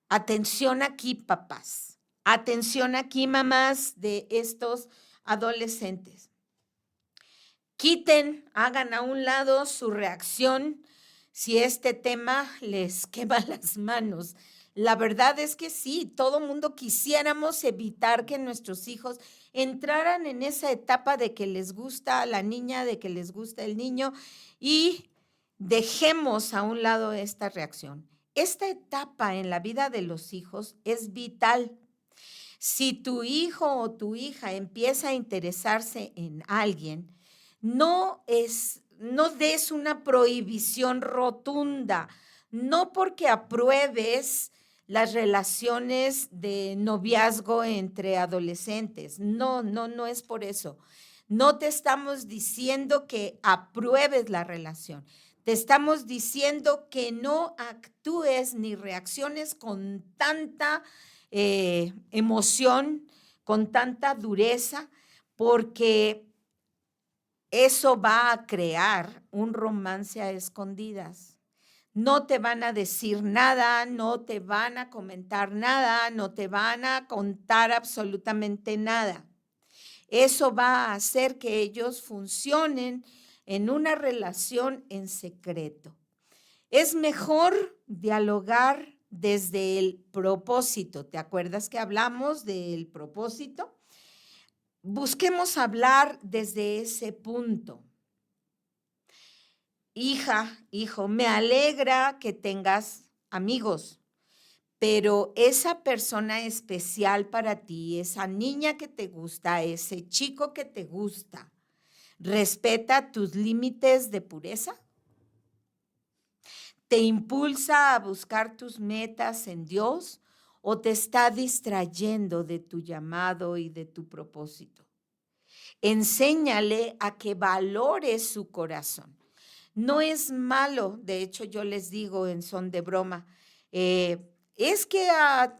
Atención aquí, papás. Atención aquí, mamás de estos adolescentes. Quiten, hagan a un lado su reacción si este tema les quema las manos. La verdad es que sí, todo mundo quisiéramos evitar que nuestros hijos entraran en esa etapa de que les gusta la niña, de que les gusta el niño, y dejemos a un lado esta reacción. Esta etapa en la vida de los hijos es vital. Si tu hijo o tu hija empieza a interesarse en alguien, no des una prohibición rotunda, no porque apruebes las relaciones de noviazgo entre adolescentes. No es por eso. No te estamos diciendo que apruebes la relación. Te estamos diciendo que no actúes ni reacciones con tanta emoción, con tanta dureza, porque eso va a crear un romance a escondidas. No te van a decir nada, no te van a comentar nada, no te van a contar absolutamente nada. Eso va a hacer que ellos funcionen en una relación en secreto. Es mejor dialogar desde el propósito. ¿Te acuerdas que hablamos del propósito? Busquemos hablar desde ese punto. Hija, hijo, me alegra que tengas amigos, pero esa persona especial para ti, esa niña que te gusta, ese chico que te gusta, ¿respeta tus límites de pureza? ¿Te impulsa a buscar tus metas en Dios o te está distrayendo de tu llamado y de tu propósito? Enséñale a que valore su corazón. No es malo, de hecho yo les digo en son de broma, es que a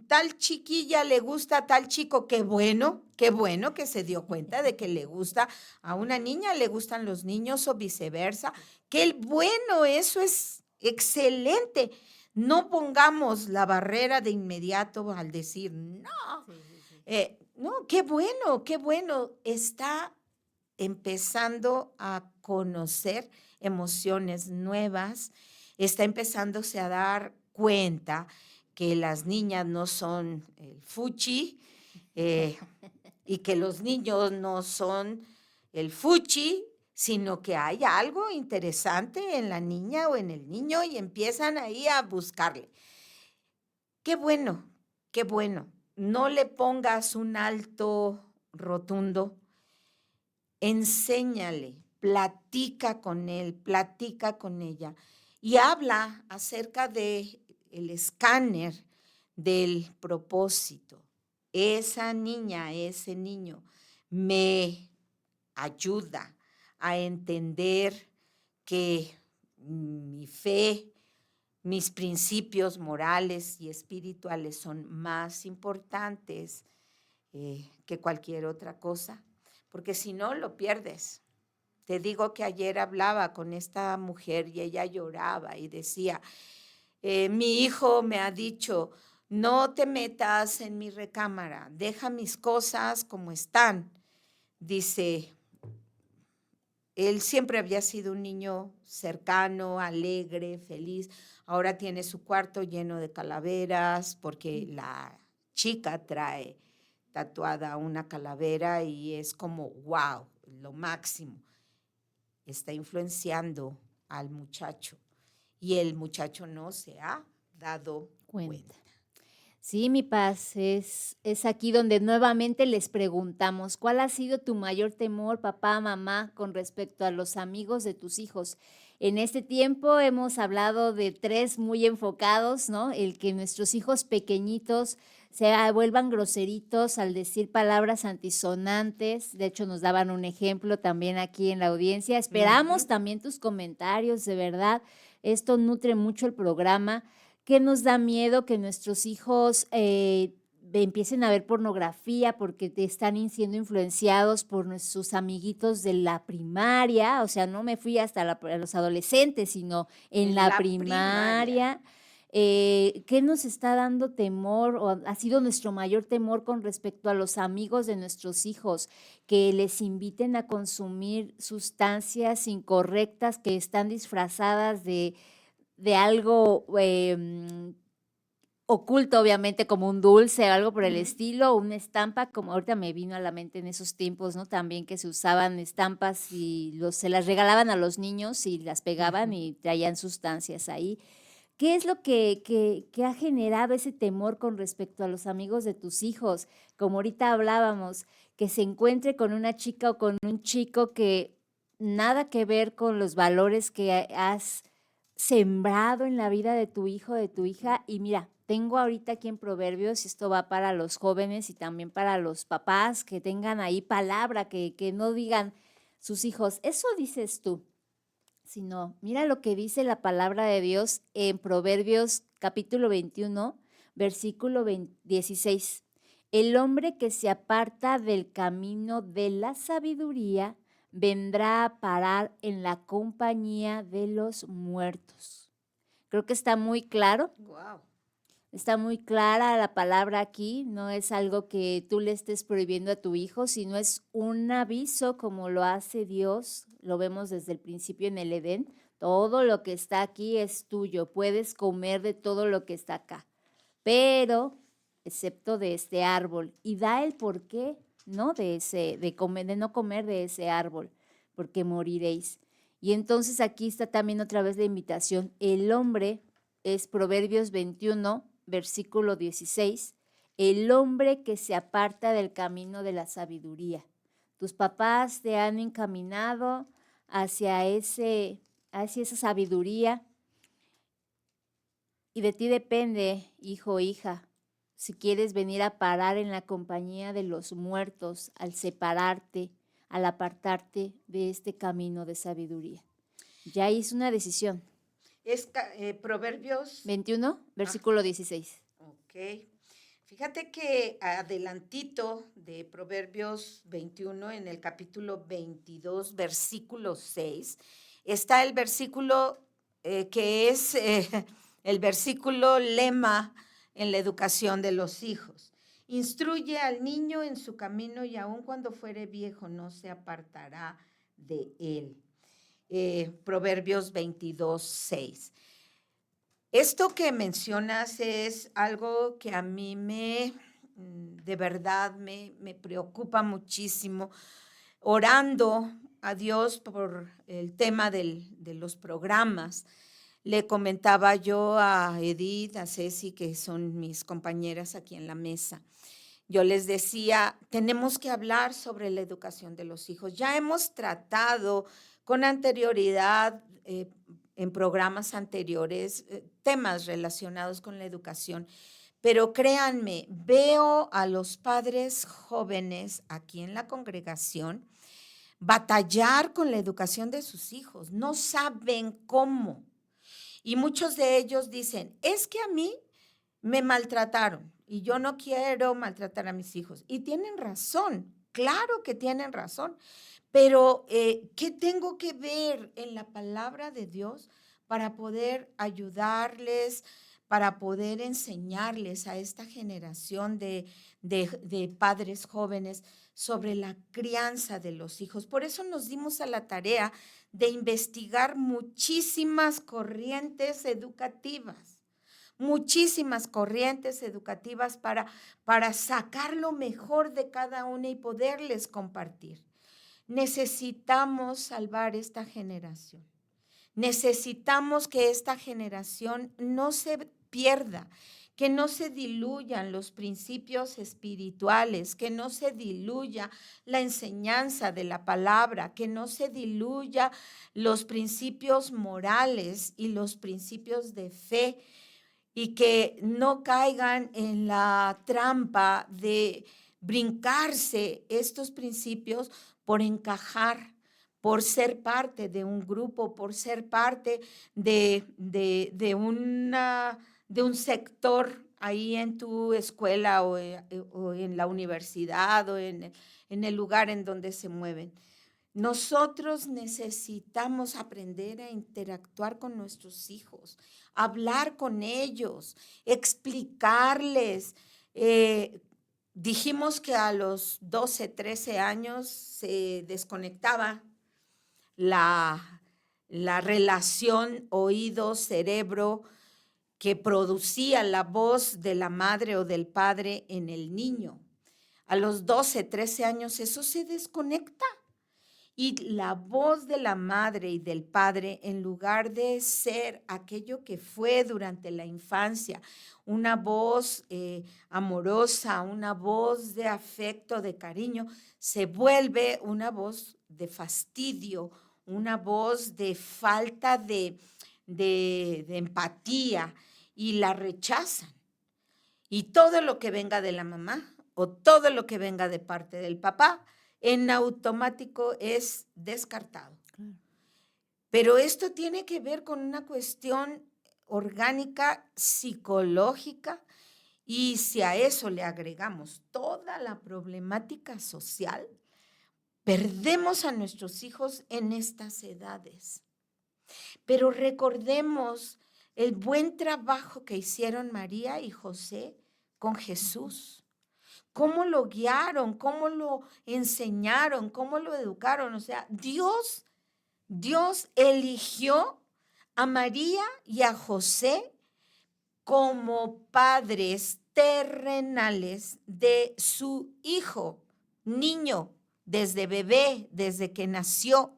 tal chiquilla le gusta a tal chico, qué bueno que se dio cuenta de que le gusta a una niña, le gustan los niños o viceversa, qué bueno, eso es excelente. No pongamos la barrera de inmediato al decir, no, no, qué bueno, está empezando a conocer emociones nuevas, está empezándose a dar cuenta que las niñas no son el fuchi y que los niños no son el fuchi, sino que hay algo interesante en la niña o en el niño y empiezan ahí a buscarle. Qué bueno. No le pongas un alto rotundo. Enséñale, platica con él, platica con ella y habla acerca del escáner del propósito. Esa niña, ese niño me ayuda a entender que mi fe, mis principios morales y espirituales son más importantes que cualquier otra cosa, porque si no lo pierdes. Te digo que ayer hablaba con esta mujer y ella lloraba y decía, mi hijo me ha dicho, no te metas en mi recámara, deja mis cosas como están. Dice, él siempre había sido un niño cercano, alegre, feliz. Ahora tiene su cuarto lleno de calaveras porque la chica trae tatuada una calavera y es como, wow, lo máximo. Está influenciando al muchacho y el muchacho no se ha dado cuenta. Sí, mi Paz, es aquí donde nuevamente les preguntamos, ¿cuál ha sido tu mayor temor, papá, mamá, con respecto a los amigos de tus hijos? En este tiempo hemos hablado de 3 muy enfocados, ¿no? El que nuestros hijos pequeñitos se vuelvan groseritos al decir palabras antisonantes. De hecho, nos daban un ejemplo también aquí en la audiencia. Esperamos también tus comentarios, de verdad. Esto nutre mucho el programa. ¿Qué nos da miedo? Que nuestros hijos empiecen a ver pornografía porque te están siendo influenciados por sus amiguitos de la primaria. O sea, no me fui hasta los adolescentes, sino en la primaria. ¿Qué nos está dando temor o ha sido nuestro mayor temor con respecto a los amigos de nuestros hijos? Que les inviten a consumir sustancias incorrectas que están disfrazadas de algo oculto, obviamente, como un dulce o algo por el estilo, una estampa, como ahorita me vino a la mente en esos tiempos, ¿no? También que se usaban estampas y se las regalaban a los niños y las pegaban y traían sustancias ahí. ¿Qué es lo que ha generado ese temor con respecto a los amigos de tus hijos? Como ahorita hablábamos, que se encuentre con una chica o con un chico que nada que ver con los valores que has sembrado en la vida de tu hijo, de tu hija. Y mira, tengo ahorita aquí en Proverbios, y esto va para los jóvenes y también para los papás, que tengan ahí palabra, que no digan sus hijos, eso dices tú, sino mira lo que dice la palabra de Dios en Proverbios capítulo 21, versículo 16. El hombre que se aparta del camino de la sabiduría vendrá a parar en la compañía de los muertos. Creo que está muy claro. Wow. Está muy clara la palabra aquí, no es algo que tú le estés prohibiendo a tu hijo, sino es un aviso como lo hace Dios, lo vemos desde el principio en el Edén, todo lo que está aquí es tuyo, puedes comer de todo lo que está acá, pero excepto de este árbol, y da el porqué, ¿no? De no comer de ese árbol, porque moriréis. Y entonces aquí está también otra vez la invitación, el hombre es Proverbios 21, versículo 16, el hombre que se aparta del camino de la sabiduría. Tus papás te han encaminado hacia esa sabiduría y de ti depende, hijo o hija, si quieres venir a parar en la compañía de los muertos al separarte, al apartarte de este camino de sabiduría. Ya es una decisión. Es Proverbios 21, versículo 16. Ok. Fíjate que adelantito de Proverbios 21, en el capítulo 22, versículo 6, está el versículo que es el versículo lema en la educación de los hijos. Instruye al niño en su camino y aun cuando fuere viejo no se apartará de él. Proverbios 22, 6. Esto que mencionas es algo que a mí de verdad me preocupa muchísimo. Orando a Dios por el tema de los programas, le comentaba yo a Edith, a Ceci, que son mis compañeras aquí en la mesa. Yo les decía, tenemos que hablar sobre la educación de los hijos. Ya hemos tratado con anterioridad en programas anteriores temas relacionados con la educación, pero créanme, veo a los padres jóvenes aquí en la congregación batallar con la educación de sus hijos, no saben cómo. Y muchos de ellos dicen, es que a mí me maltrataron y yo no quiero maltratar a mis hijos. Y tienen razón, claro que tienen razón. Pero, ¿qué tengo que ver en la palabra de Dios para poder ayudarles, para poder enseñarles a esta generación de padres jóvenes sobre la crianza de los hijos? Por eso nos dimos a la tarea de investigar muchísimas corrientes educativas para sacar lo mejor de cada una y poderles compartir. Necesitamos salvar esta generación. Necesitamos que esta generación no se pierda, que no se diluyan los principios espirituales, que no se diluya la enseñanza de la palabra, que no se diluya los principios morales y los principios de fe, y que no caigan en la trampa de brincarse estos principios por encajar, por ser parte de un grupo, por ser parte de un sector ahí en tu escuela o en la universidad o en el lugar en donde se mueven. Nosotros necesitamos aprender a interactuar con nuestros hijos, hablar con ellos, explicarles. Dijimos que a los 12, 13 años se desconectaba la relación oído-cerebro que producía la voz de la madre o del padre en el niño. A los 12, 13 años eso se desconecta. Y la voz de la madre y del padre, en lugar de ser aquello que fue durante la infancia, una voz amorosa, una voz de afecto, de cariño, se vuelve una voz de fastidio, una voz de falta de empatía, y la rechazan. Y todo lo que venga de la mamá o todo lo que venga de parte del papá, en automático es descartado. Claro. Pero esto tiene que ver con una cuestión orgánica, psicológica, y si a eso le agregamos toda la problemática social, perdemos a nuestros hijos en estas edades. Pero recordemos el buen trabajo que hicieron María y José con Jesús. Cómo lo guiaron, cómo lo enseñaron, cómo lo educaron. O sea, Dios eligió a María y a José como padres terrenales de su hijo, niño, desde bebé, desde que nació.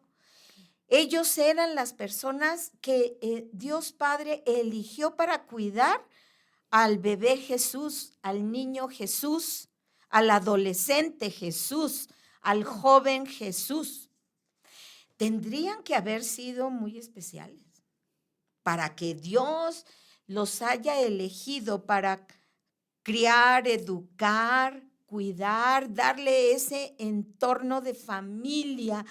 Ellos eran las personas que Dios Padre eligió para cuidar al bebé Jesús, al niño Jesús, al adolescente Jesús, al joven Jesús. Tendrían que haber sido muy especiales para que Dios los haya elegido para criar, educar, cuidar, darle ese entorno de familia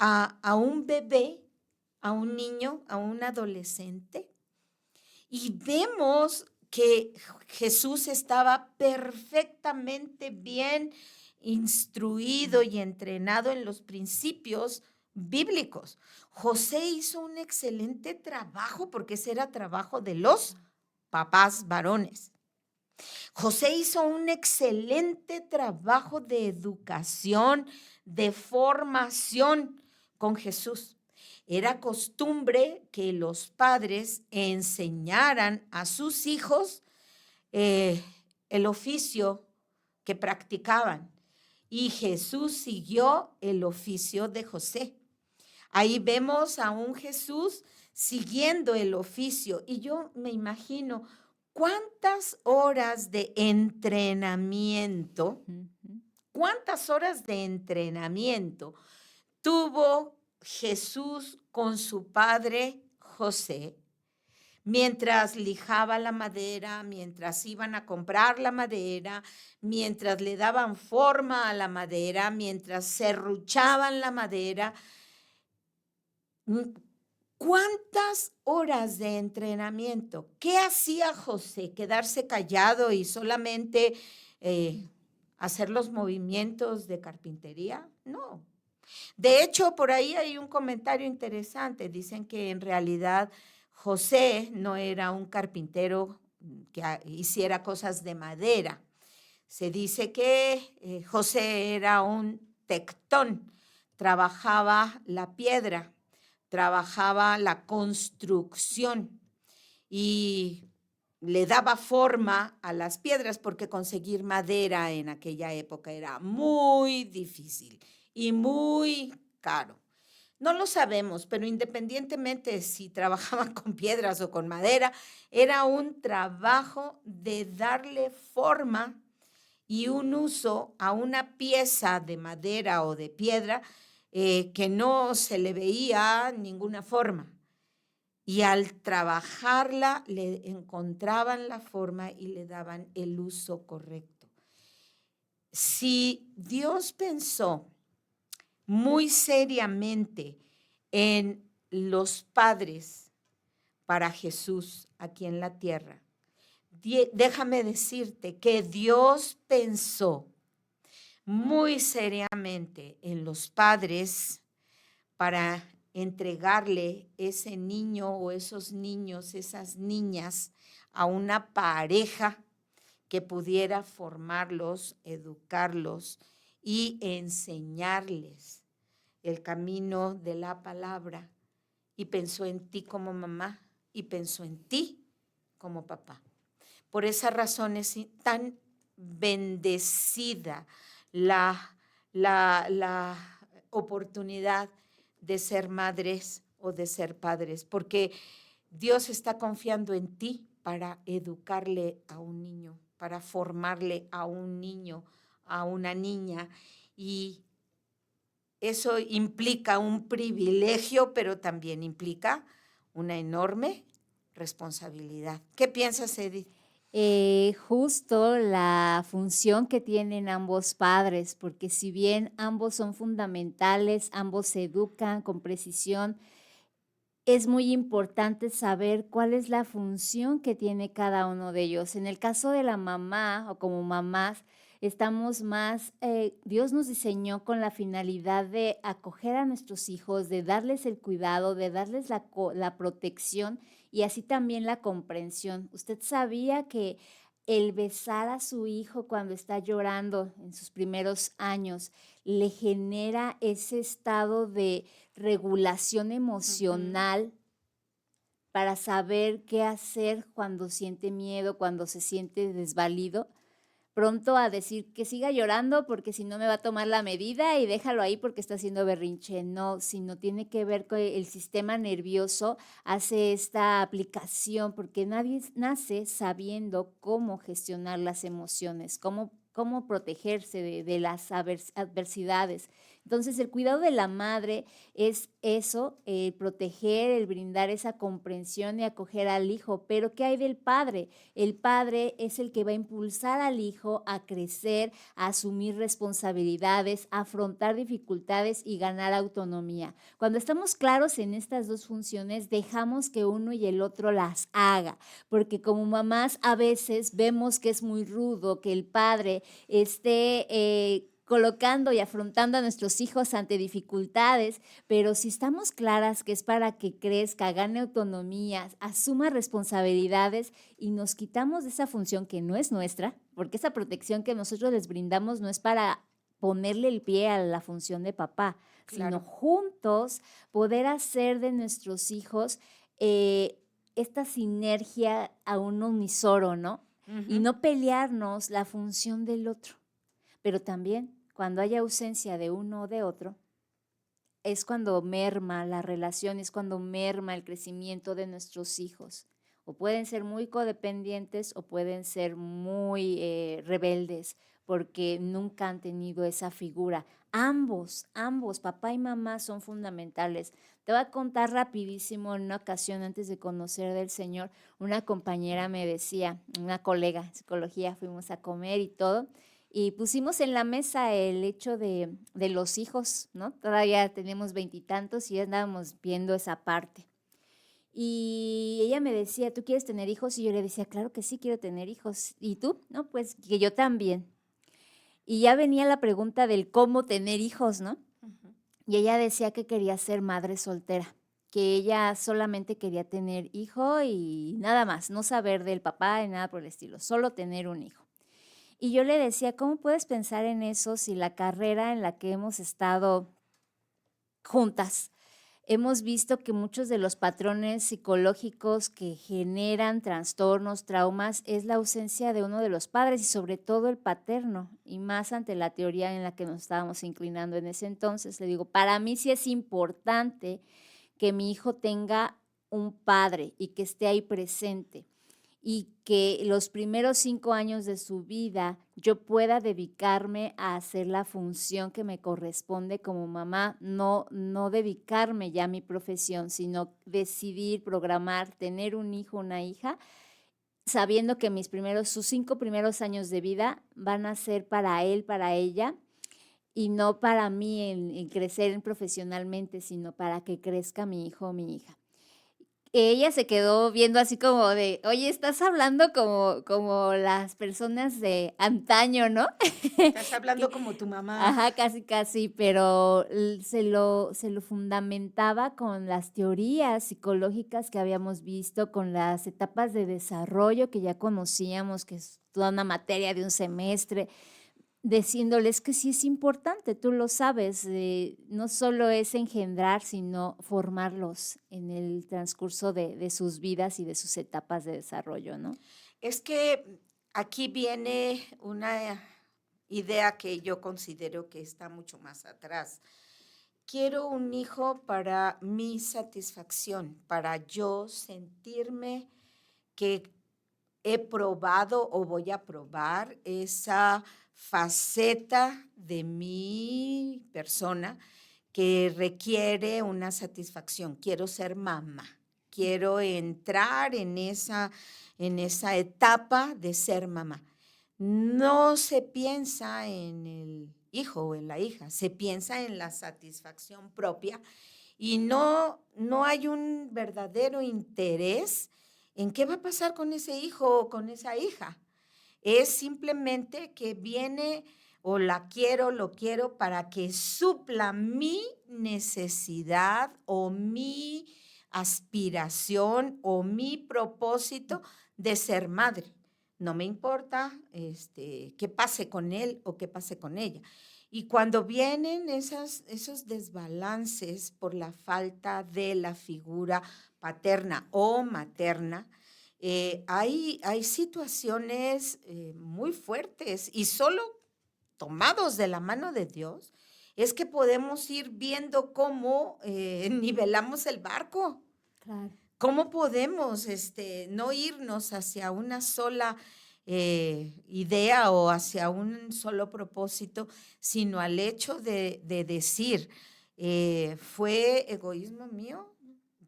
a un bebé, a un niño, a un adolescente. Y vemos que Jesús estaba perfectamente bien instruido y entrenado en los principios bíblicos. José hizo un excelente trabajo porque ese era trabajo de los papás varones. José hizo un excelente trabajo de educación, de formación con Jesús. Era costumbre que los padres enseñaran a sus hijos el oficio que practicaban. Y Jesús siguió el oficio de José. Ahí vemos a un Jesús siguiendo el oficio. Y yo me imagino cuántas horas de entrenamiento, tuvo Jesús con su padre José, mientras lijaba la madera, mientras iban a comprar la madera, mientras le daban forma a la madera, mientras serruchaban la madera. ¿Cuántas horas de entrenamiento? ¿Qué hacía José? ¿Quedarse callado y solamente hacer los movimientos de carpintería? No. De hecho, por ahí hay un comentario interesante. Dicen que en realidad José no era un carpintero que hiciera cosas de madera. Se dice que José era un tectón, trabajaba la piedra, trabajaba la construcción y le daba forma a las piedras, porque conseguir madera en aquella época era muy difícil y muy caro. No lo sabemos, pero independientemente si trabajaban con piedras o con madera, era un trabajo de darle forma y un uso a una pieza de madera o de piedra que no se le veía ninguna forma. Y al trabajarla le encontraban la forma y le daban el uso correcto. Si Dios pensó muy seriamente en los padres para Jesús aquí en la tierra, déjame decirte que Dios pensó muy seriamente en los padres para entregarle ese niño o esos niños, esas niñas a una pareja que pudiera formarlos, educarlos y enseñarles el camino de la palabra. Y pensó en ti como mamá y pensó en ti como papá. Por esa razón es tan bendecida la oportunidad de ser madres o de ser padres, porque Dios está confiando en ti para educarle a un niño, para formarle a un niño, a una niña, y eso implica un privilegio, pero también implica una enorme responsabilidad. ¿Qué piensas, Edith? Justo la función que tienen ambos padres, porque si bien ambos son fundamentales, ambos se educan con precisión, es muy importante saber cuál es la función que tiene cada uno de ellos. En el caso de la mamá o como mamás, estamos más, Dios nos diseñó con la finalidad de acoger a nuestros hijos, de darles el cuidado, de darles la protección y así también la comprensión. ¿Usted sabía que el besar a su hijo cuando está llorando en sus primeros años le genera ese estado de regulación emocional para saber qué hacer cuando siente miedo, cuando se siente desvalido? Pronto a decir que siga llorando porque si no me va a tomar la medida y déjalo ahí porque está haciendo berrinche. No, sino tiene que ver con el sistema nervioso, hace esta aplicación porque nadie nace sabiendo cómo gestionar las emociones, cómo protegerse de las adversidades. Entonces, el cuidado de la madre es eso, proteger, el brindar esa comprensión y acoger al hijo. Pero, ¿qué hay del padre? El padre es el que va a impulsar al hijo a crecer, a asumir responsabilidades, a afrontar dificultades y ganar autonomía. Cuando estamos claros en estas dos funciones, dejamos que uno y el otro las haga, porque como mamás a veces vemos que es muy rudo que el padre esté colocando y afrontando a nuestros hijos ante dificultades, pero si estamos claras que es para que crezca, gane autonomía, asuma responsabilidades y nos quitamos de esa función que no es nuestra, porque esa protección que nosotros les brindamos no es para ponerle el pie a la función de papá, Claro. sino juntos poder hacer de nuestros hijos esta sinergia a un unisoro, ¿no? Y no pelearnos la función del otro, pero también cuando hay ausencia de uno o de otro, es cuando merma la relación, es cuando merma el crecimiento de nuestros hijos. O pueden ser muy codependientes o pueden ser muy rebeldes porque nunca han tenido esa figura. Ambos, papá y mamá son fundamentales. Te voy a contar rapidísimo, en una ocasión antes de conocer del Señor, una compañera me decía, una colega de psicología, fuimos a comer y todo, y pusimos en la mesa el hecho de los hijos, ¿no? Todavía tenemos 20 y tantos y ya andábamos viendo esa parte. Y ella me decía, ¿tú quieres tener hijos? Y yo le decía, claro que sí, quiero tener hijos. ¿Y tú? No, pues que yo también. Y ya venía la pregunta del cómo tener hijos, ¿no? Y ella decía que quería ser madre soltera, que ella solamente quería tener hijo y nada más, no saber del papá ni nada por el estilo, solo tener un hijo. Y yo le decía, ¿cómo puedes pensar en eso si la carrera en la que hemos estado juntas hemos visto que muchos de los patrones psicológicos que generan trastornos, traumas, es la ausencia de uno de los padres y sobre todo el paterno, y más ante la teoría en la que nos estábamos inclinando en ese entonces. Le digo, para mí sí es importante que mi hijo tenga un padre y que esté ahí presente, y que los primeros 5 años de su vida yo pueda dedicarme a hacer la función que me corresponde como mamá, no dedicarme ya a mi profesión, sino decidir, programar, tener un hijo, una hija, sabiendo que sus 5 primeros años de vida van a ser para él, para ella, y no para mí en crecer profesionalmente, sino para que crezca mi hijo o mi hija. Ella se quedó viendo así como de, oye, estás hablando como las personas de antaño, ¿no? Estás hablando como tu mamá. Ajá, casi, pero se lo fundamentaba con las teorías psicológicas que habíamos visto, con las etapas de desarrollo que ya conocíamos, que es toda una materia de un semestre, diciéndoles que sí es importante, tú lo sabes, no solo es engendrar, sino formarlos en el transcurso de sus vidas y de sus etapas de desarrollo, ¿no? Es que aquí viene una idea que yo considero que está mucho más atrás. Quiero un hijo para mi satisfacción, para yo sentirme que he probado o voy a probar esa faceta de mi persona que requiere una satisfacción. Quiero ser mamá, quiero entrar en esa etapa de ser mamá. No se piensa en el hijo o en la hija, se piensa en la satisfacción propia y no hay un verdadero interés en qué va a pasar con ese hijo o con esa hija. Es simplemente que viene o lo quiero para que supla mi necesidad o mi aspiración o mi propósito de ser madre. No me importa qué pase con él o qué pase con ella. Y cuando vienen esos desbalances por la falta de la figura paterna o materna, hay situaciones muy fuertes y solo tomados de la mano de Dios es que podemos ir viendo cómo nivelamos el barco. Claro. ¿Cómo podemos no irnos hacia una sola idea o hacia un solo propósito, sino al hecho de decir, fue egoísmo mío?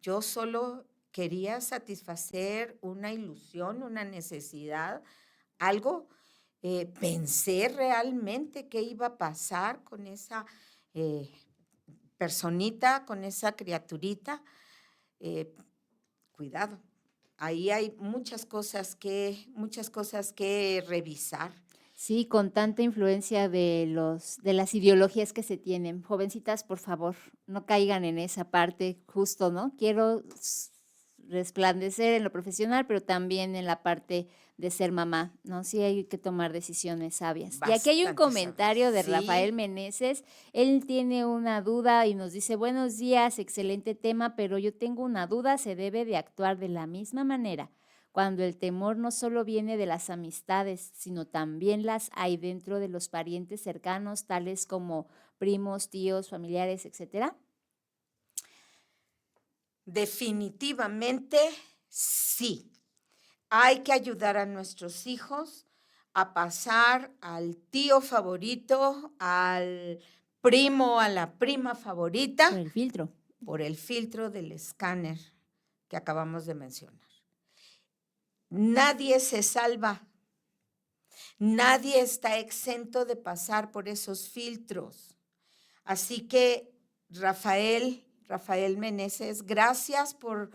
Yo solo quería satisfacer una ilusión, una necesidad, algo. Pensé realmente qué iba a pasar con esa personita, con esa criaturita. Cuidado, ahí hay muchas cosas que revisar. Sí, con tanta influencia de las ideologías que se tienen. Jovencitas, por favor, no caigan en esa parte justo, ¿no? Quiero resplandecer en lo profesional, pero también en la parte de ser mamá, ¿no? Sí hay que tomar decisiones sabias. Y aquí hay un comentario de Rafael Meneses. Él tiene una duda y nos dice, buenos días, excelente tema, pero yo tengo una duda, se debe de actuar de la misma manera cuando el temor no solo viene de las amistades, sino también las hay dentro de los parientes cercanos, tales como primos, tíos, familiares, etcétera. Definitivamente sí. Hay que ayudar a nuestros hijos a pasar al tío favorito, al primo, a la prima favorita. Por el filtro del escáner que acabamos de mencionar. Nadie se salva. Nadie está exento de pasar por esos filtros. Así que, Rafael Meneses, gracias por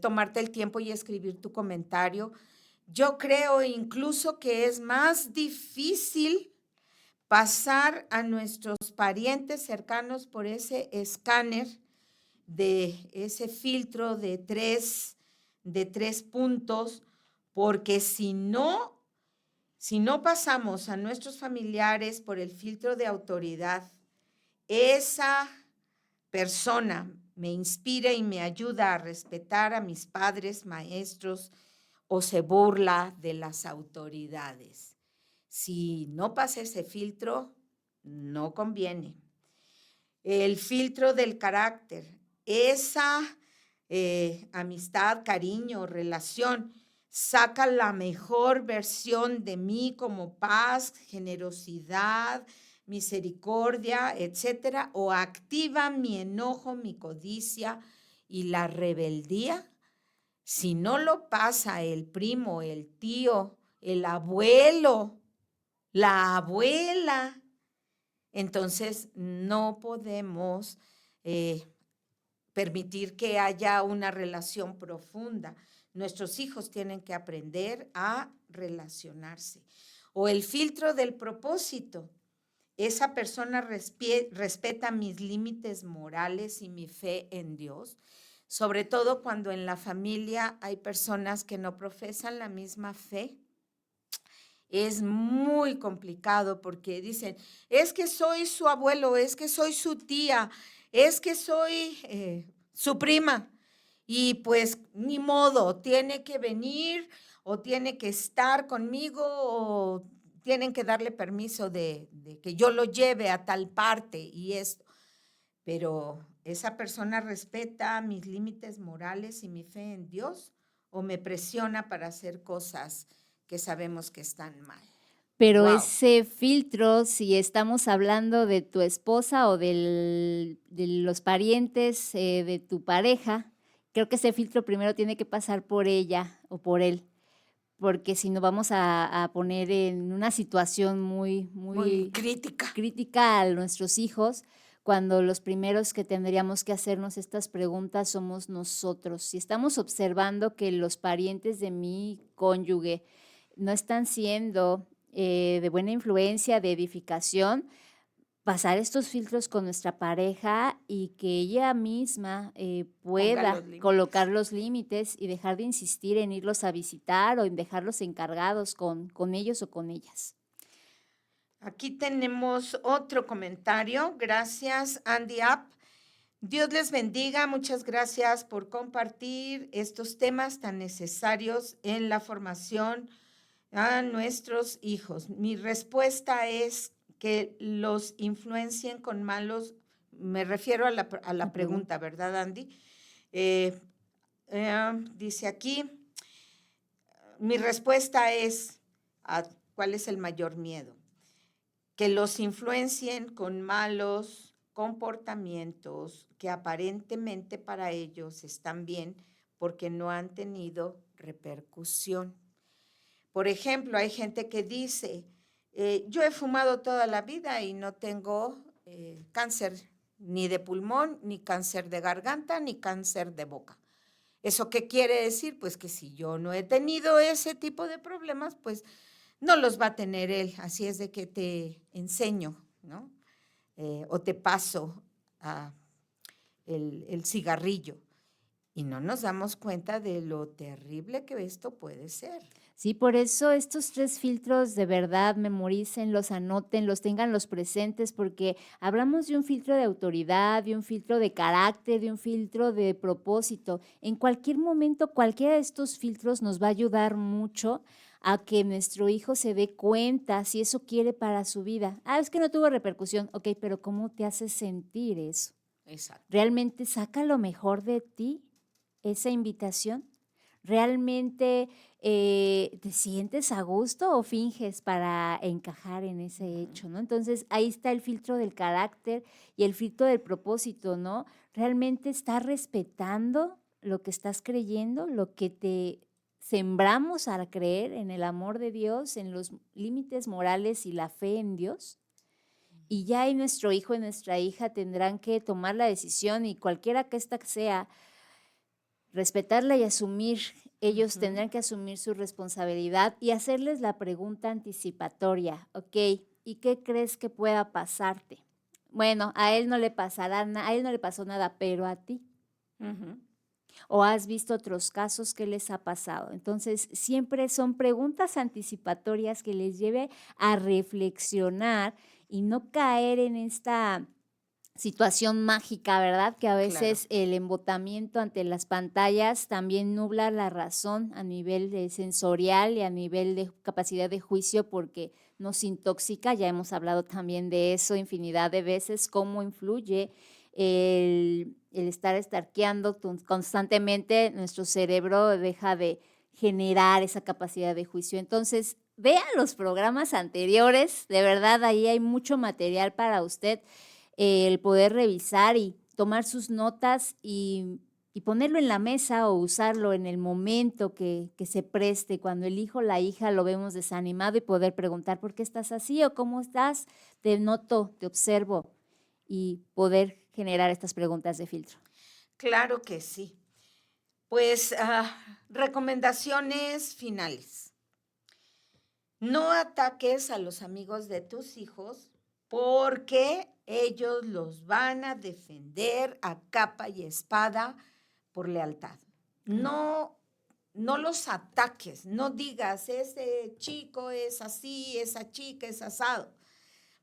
tomarte el tiempo y escribir tu comentario. Yo creo incluso que es más difícil pasar a nuestros parientes cercanos por ese escáner de ese filtro de tres puntos, porque si no pasamos a nuestros familiares por el filtro de autoridad, esa persona me inspira y me ayuda a respetar a mis padres, maestros, o se burla de las autoridades. Si no pasa ese filtro, no conviene. El filtro del carácter, esa amistad, cariño, relación, saca la mejor versión de mí como paz, generosidad, misericordia, etcétera, o activa mi enojo, mi codicia y la rebeldía. Si no lo pasa el primo, el tío, el abuelo, la abuela, entonces no podemos permitir que haya una relación profunda. Nuestros hijos tienen que aprender a relacionarse. O el filtro del propósito. Esa persona respeta mis límites morales y mi fe en Dios, sobre todo cuando en la familia hay personas que no profesan la misma fe. Es muy complicado porque dicen, es que soy su abuelo, es que soy su tía, es que soy su prima. Y pues ni modo, tiene que venir o tiene que estar conmigo o tienen que darle permiso de que yo lo lleve a tal parte y esto. Pero ¿esa persona respeta mis límites morales y mi fe en Dios o me presiona para hacer cosas que sabemos que están mal? Pero Wow. ese filtro, si estamos hablando de tu esposa o de los parientes de tu pareja, creo que ese filtro primero tiene que pasar por ella o por él, porque si no vamos a poner en una situación muy Muy crítica. crítica a nuestros hijos, cuando los primeros que tendríamos que hacernos estas preguntas somos nosotros. Si estamos observando que los parientes de mi cónyuge no están siendo de buena influencia, de edificación, pasar estos filtros con nuestra pareja y que ella misma pueda colocar los límites y dejar de insistir en irlos a visitar o en dejarlos encargados con ellos o con ellas. Aquí tenemos otro comentario. Gracias, Andy App. Dios les bendiga. Muchas gracias por compartir estos temas tan necesarios en la formación a nuestros hijos. Mi respuesta es que los influencien con malos, me refiero a la pregunta, ¿verdad, Andy? Dice aquí, mi respuesta es, ¿cuál es el mayor miedo? Que los influencien con malos comportamientos que aparentemente para ellos están bien porque no han tenido repercusión. Por ejemplo, hay gente que dice, yo he fumado toda la vida y no tengo cáncer ni de pulmón, ni cáncer de garganta, ni cáncer de boca. ¿Eso qué quiere decir? Pues que si yo no he tenido ese tipo de problemas, pues no los va a tener él. Así es de que te enseño, ¿no? O te paso el cigarrillo. Y no nos damos cuenta de lo terrible que esto puede ser. Sí, por eso estos 3 filtros de verdad memorícenlos, anótenlos, ténganlos presentes, porque hablamos de un filtro de autoridad, de un filtro de carácter, de un filtro de propósito. En cualquier momento, cualquiera de estos filtros nos va a ayudar mucho a que nuestro hijo se dé cuenta si eso quiere para su vida. Es que no tuvo repercusión. Ok, pero ¿cómo te hace sentir eso? Exacto. ¿Realmente saca lo mejor de ti esa invitación? ¿Realmente te sientes a gusto o finges para encajar en ese hecho, ¿no? Entonces, ahí está el filtro del carácter y el filtro del propósito, ¿no? ¿Realmente estás respetando lo que estás creyendo, lo que te sembramos a creer en el amor de Dios, en los límites morales y la fe en Dios? Y ya ahí nuestro hijo y nuestra hija tendrán que tomar la decisión y cualquiera que ésta sea, respetarla y asumir, ellos tendrán que asumir su responsabilidad y hacerles la pregunta anticipatoria, ok, ¿y qué crees que pueda pasarte? Bueno, a él no le pasará nada, a él no le pasó nada, pero a ti. ¿O has visto otros casos que les ha pasado? Entonces, siempre son preguntas anticipatorias que les lleve a reflexionar y no caer en esta situación mágica, ¿verdad? Que a Claro. veces el embotamiento ante las pantallas también nubla la razón a nivel de sensorial y a nivel de capacidad de juicio porque nos intoxica. Ya hemos hablado también de eso infinidad de veces, cómo influye el estar stalkeando constantemente. Nuestro cerebro deja de generar esa capacidad de juicio. Entonces, vea los programas anteriores, de verdad, ahí hay mucho material para usted, el poder revisar y tomar sus notas y ponerlo en la mesa o usarlo en el momento que se preste, cuando el hijo o la hija lo vemos desanimado y poder preguntar, ¿por qué estás así o cómo estás? Te noto, te observo y poder generar estas preguntas de filtro. Claro que sí. Pues recomendaciones finales. No ataques a los amigos de tus hijos porque ellos los van a defender a capa y espada por lealtad. No, no los ataques, no digas, ese chico es así, esa chica es asado.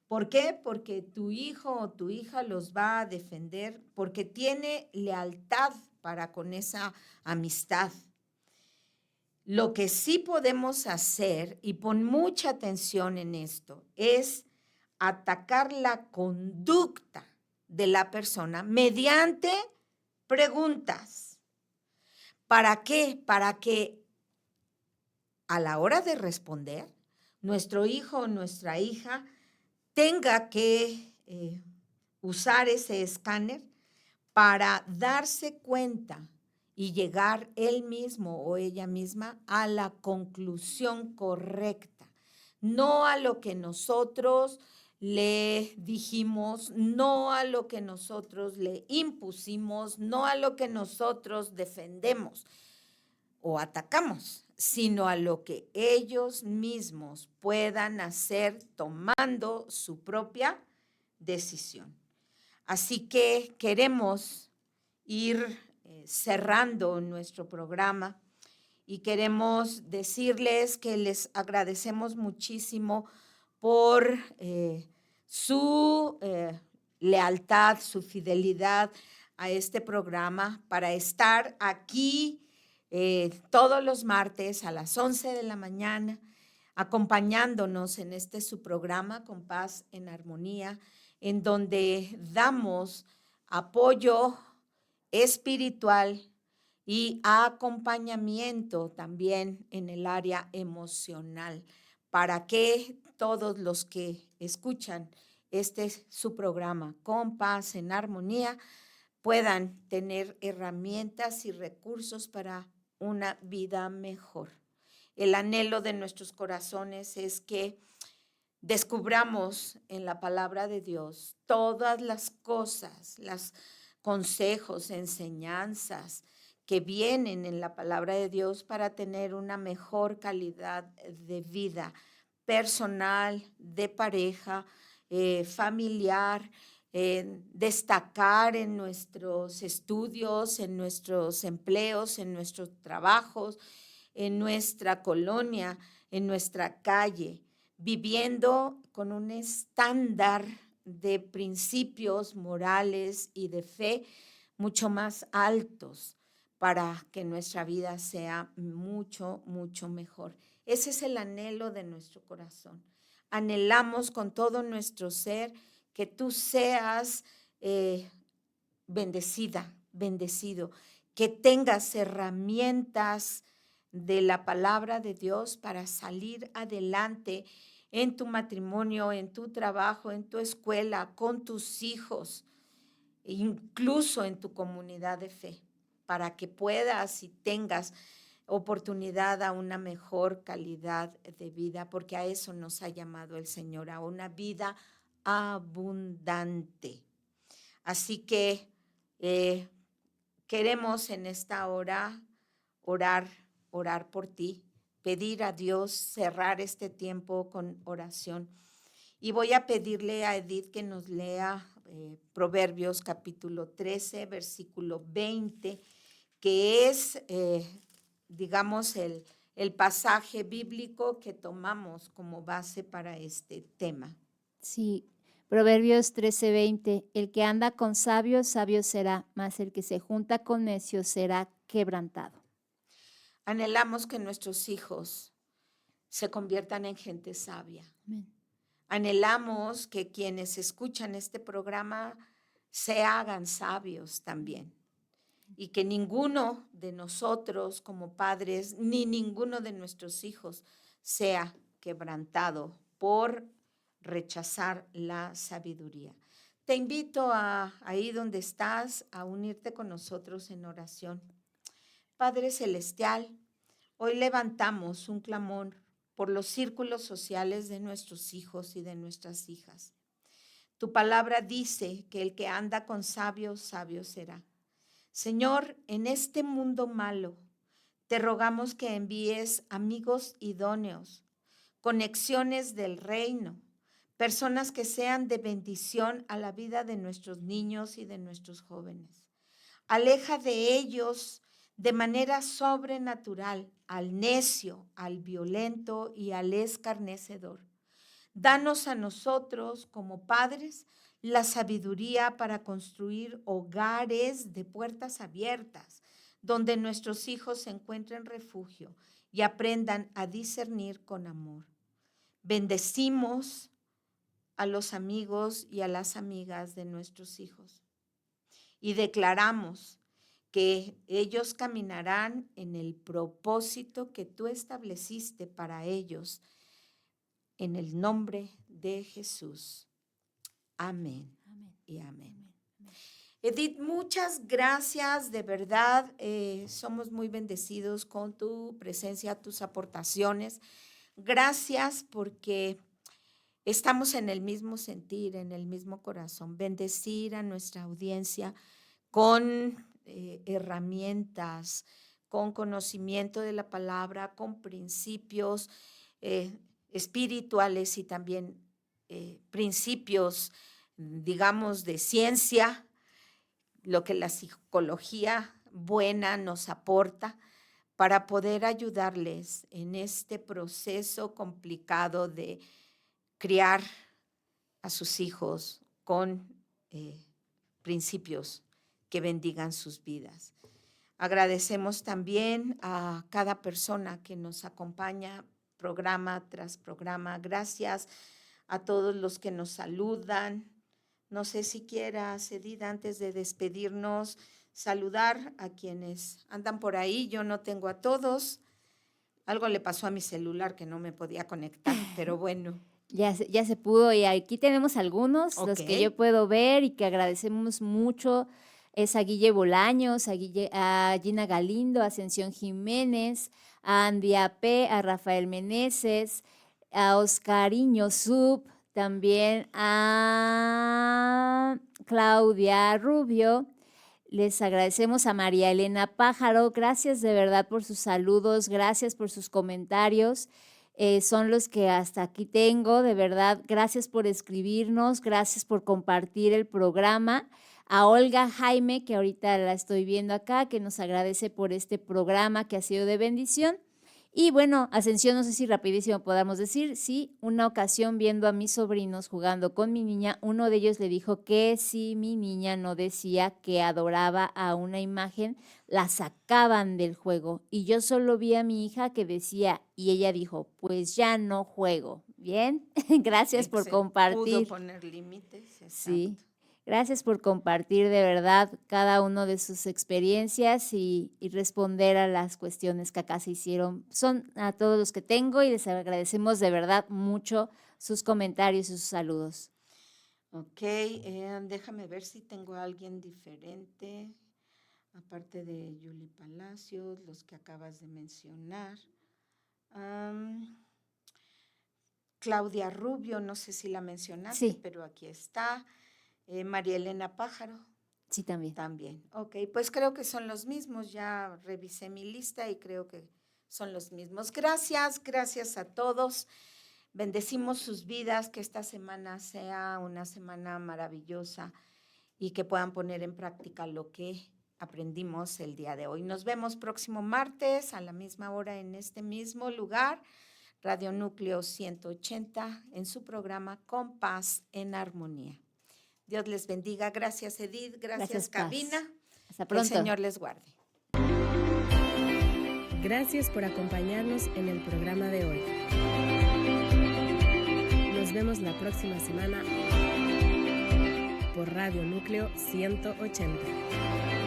¿Por qué? Porque tu hijo o tu hija los va a defender porque tiene lealtad para con esa amistad. Lo que sí podemos hacer, y pon mucha atención en esto, es atacar la conducta de la persona mediante preguntas. ¿Para qué? Para que a la hora de responder, nuestro hijo o nuestra hija tenga que usar ese escáner para darse cuenta y llegar él mismo o ella misma a la conclusión correcta, no a lo que nosotros le dijimos, no a lo que nosotros le impusimos, no a lo que nosotros defendemos o atacamos, sino a lo que ellos mismos puedan hacer tomando su propia decisión. Así que queremos ir cerrando nuestro programa y queremos decirles que les agradecemos muchísimo por su lealtad, su fidelidad a este programa para estar aquí todos los martes a las 11 de la mañana, acompañándonos en su programa Con Paz en Armonía, en donde damos apoyo espiritual y acompañamiento también en el área emocional, para que todos los que escuchan su programa Con Paz en Armonía puedan tener herramientas y recursos para una vida mejor. El anhelo de nuestros corazones es que descubramos en la palabra de Dios todas las cosas, los consejos, enseñanzas que vienen en la palabra de Dios para tener una mejor calidad de vida personal, de pareja, familiar, destacar en nuestros estudios, en nuestros empleos, en nuestros trabajos, en nuestra colonia, en nuestra calle, viviendo con un estándar de principios morales y de fe mucho más altos para que nuestra vida sea mucho, mucho mejor. Ese es el anhelo de nuestro corazón. Anhelamos con todo nuestro ser que tú seas bendecida, bendecido, que tengas herramientas de la palabra de Dios para salir adelante en tu matrimonio, en tu trabajo, en tu escuela, con tus hijos, incluso en tu comunidad de fe, para que puedas y tengas oportunidad a una mejor calidad de vida, porque a eso nos ha llamado el Señor, a una vida abundante. Así que queremos en esta hora orar por ti, pedir a Dios, cerrar este tiempo con oración. Y voy a pedirle a Edith que nos lea Proverbios capítulo 13, versículo 20, que es, digamos, el pasaje bíblico que tomamos como base para este tema. Sí, Proverbios 13:20, el que anda con sabios, sabio será, mas el que se junta con necios será quebrantado. Anhelamos que nuestros hijos se conviertan en gente sabia. Amén. Anhelamos que quienes escuchan este programa se hagan sabios también y que ninguno de nosotros como padres ni ninguno de nuestros hijos sea quebrantado por rechazar la sabiduría. Te invito ahí donde estás a unirte con nosotros en oración. Padre Celestial, hoy levantamos un clamor por los círculos sociales de nuestros hijos y de nuestras hijas. Tu palabra dice que el que anda con sabios, sabio será. Señor, en este mundo malo, te rogamos que envíes amigos idóneos, conexiones del reino, personas que sean de bendición a la vida de nuestros niños y de nuestros jóvenes. Aleja de ellos de manera sobrenatural al necio, al violento y al escarnecedor. Danos a nosotros como padres la sabiduría para construir hogares de puertas abiertas, donde nuestros hijos encuentren refugio y aprendan a discernir con amor. Bendecimos a los amigos y a las amigas de nuestros hijos y declaramos que ellos caminarán en el propósito que tú estableciste para ellos, en el nombre de Jesús. Amén, amén y amén. Amén. Edith, muchas gracias, de verdad, somos muy bendecidos con tu presencia, tus aportaciones. Gracias porque estamos en el mismo sentir, en el mismo corazón. Bendecir a nuestra audiencia con herramientas, con conocimiento de la palabra, con principios espirituales y también principios, digamos, de ciencia, lo que la psicología buena nos aporta para poder ayudarles en este proceso complicado de criar a sus hijos con principios que bendigan sus vidas. Agradecemos también a cada persona que nos acompaña programa tras programa. Gracias a todos los que nos saludan. No sé si quieras, Edith, antes de despedirnos, saludar a quienes andan por ahí. Yo no tengo a todos. Algo le pasó a mi celular que no me podía conectar, pero bueno. Ya se pudo y aquí tenemos algunos, los que yo puedo ver y que agradecemos mucho. Es a Guille Bolaños, a Gina Galindo, a Ascensión Jiménez, a Andy AP, a Rafael Meneses, a Oscariño Sub, también a Claudia Rubio. Les agradecemos a María Elena Pájaro. Gracias de verdad por sus saludos, gracias por sus comentarios. Son los que hasta aquí tengo, de verdad. Gracias por escribirnos, gracias por compartir el programa. A Olga Jaime, que ahorita la estoy viendo acá, que nos agradece por este programa que ha sido de bendición. Y bueno, Ascensión, no sé si rapidísimo podamos decir, sí, una ocasión viendo a mis sobrinos jugando con mi niña, uno de ellos le dijo que si mi niña no decía que adoraba a una imagen, la sacaban del juego. Y yo solo vi a mi hija que decía, y ella dijo, pues ya no juego. ¿Bien? Gracias por compartir. Pudo poner límites. Exacto. Sí. Gracias por compartir de verdad cada uno de sus experiencias y responder a las cuestiones que acá se hicieron. Son a todos los que tengo y les agradecemos de verdad mucho sus comentarios y sus saludos. Ok, déjame ver si tengo a alguien diferente, aparte de Yuli Palacios, los que acabas de mencionar. Claudia Rubio, no sé si la mencionaste, sí, pero aquí está. María Elena Pájaro. Sí, también. También, ok, pues creo que son los mismos, ya revisé mi lista y creo que son los mismos. Gracias a todos. Bendecimos sus vidas, que esta semana sea una semana maravillosa y que puedan poner en práctica lo que aprendimos el día de hoy. Nos vemos próximo martes a la misma hora en este mismo lugar. Radio Núcleo 180 en su programa Con Paz en Armonía. Dios les bendiga. Gracias, Edith. Gracias Paz. cabina. Hasta Que el pronto. Señor les guarde. Gracias por acompañarnos en el programa de hoy. Nos vemos la próxima semana por Radio Núcleo 180.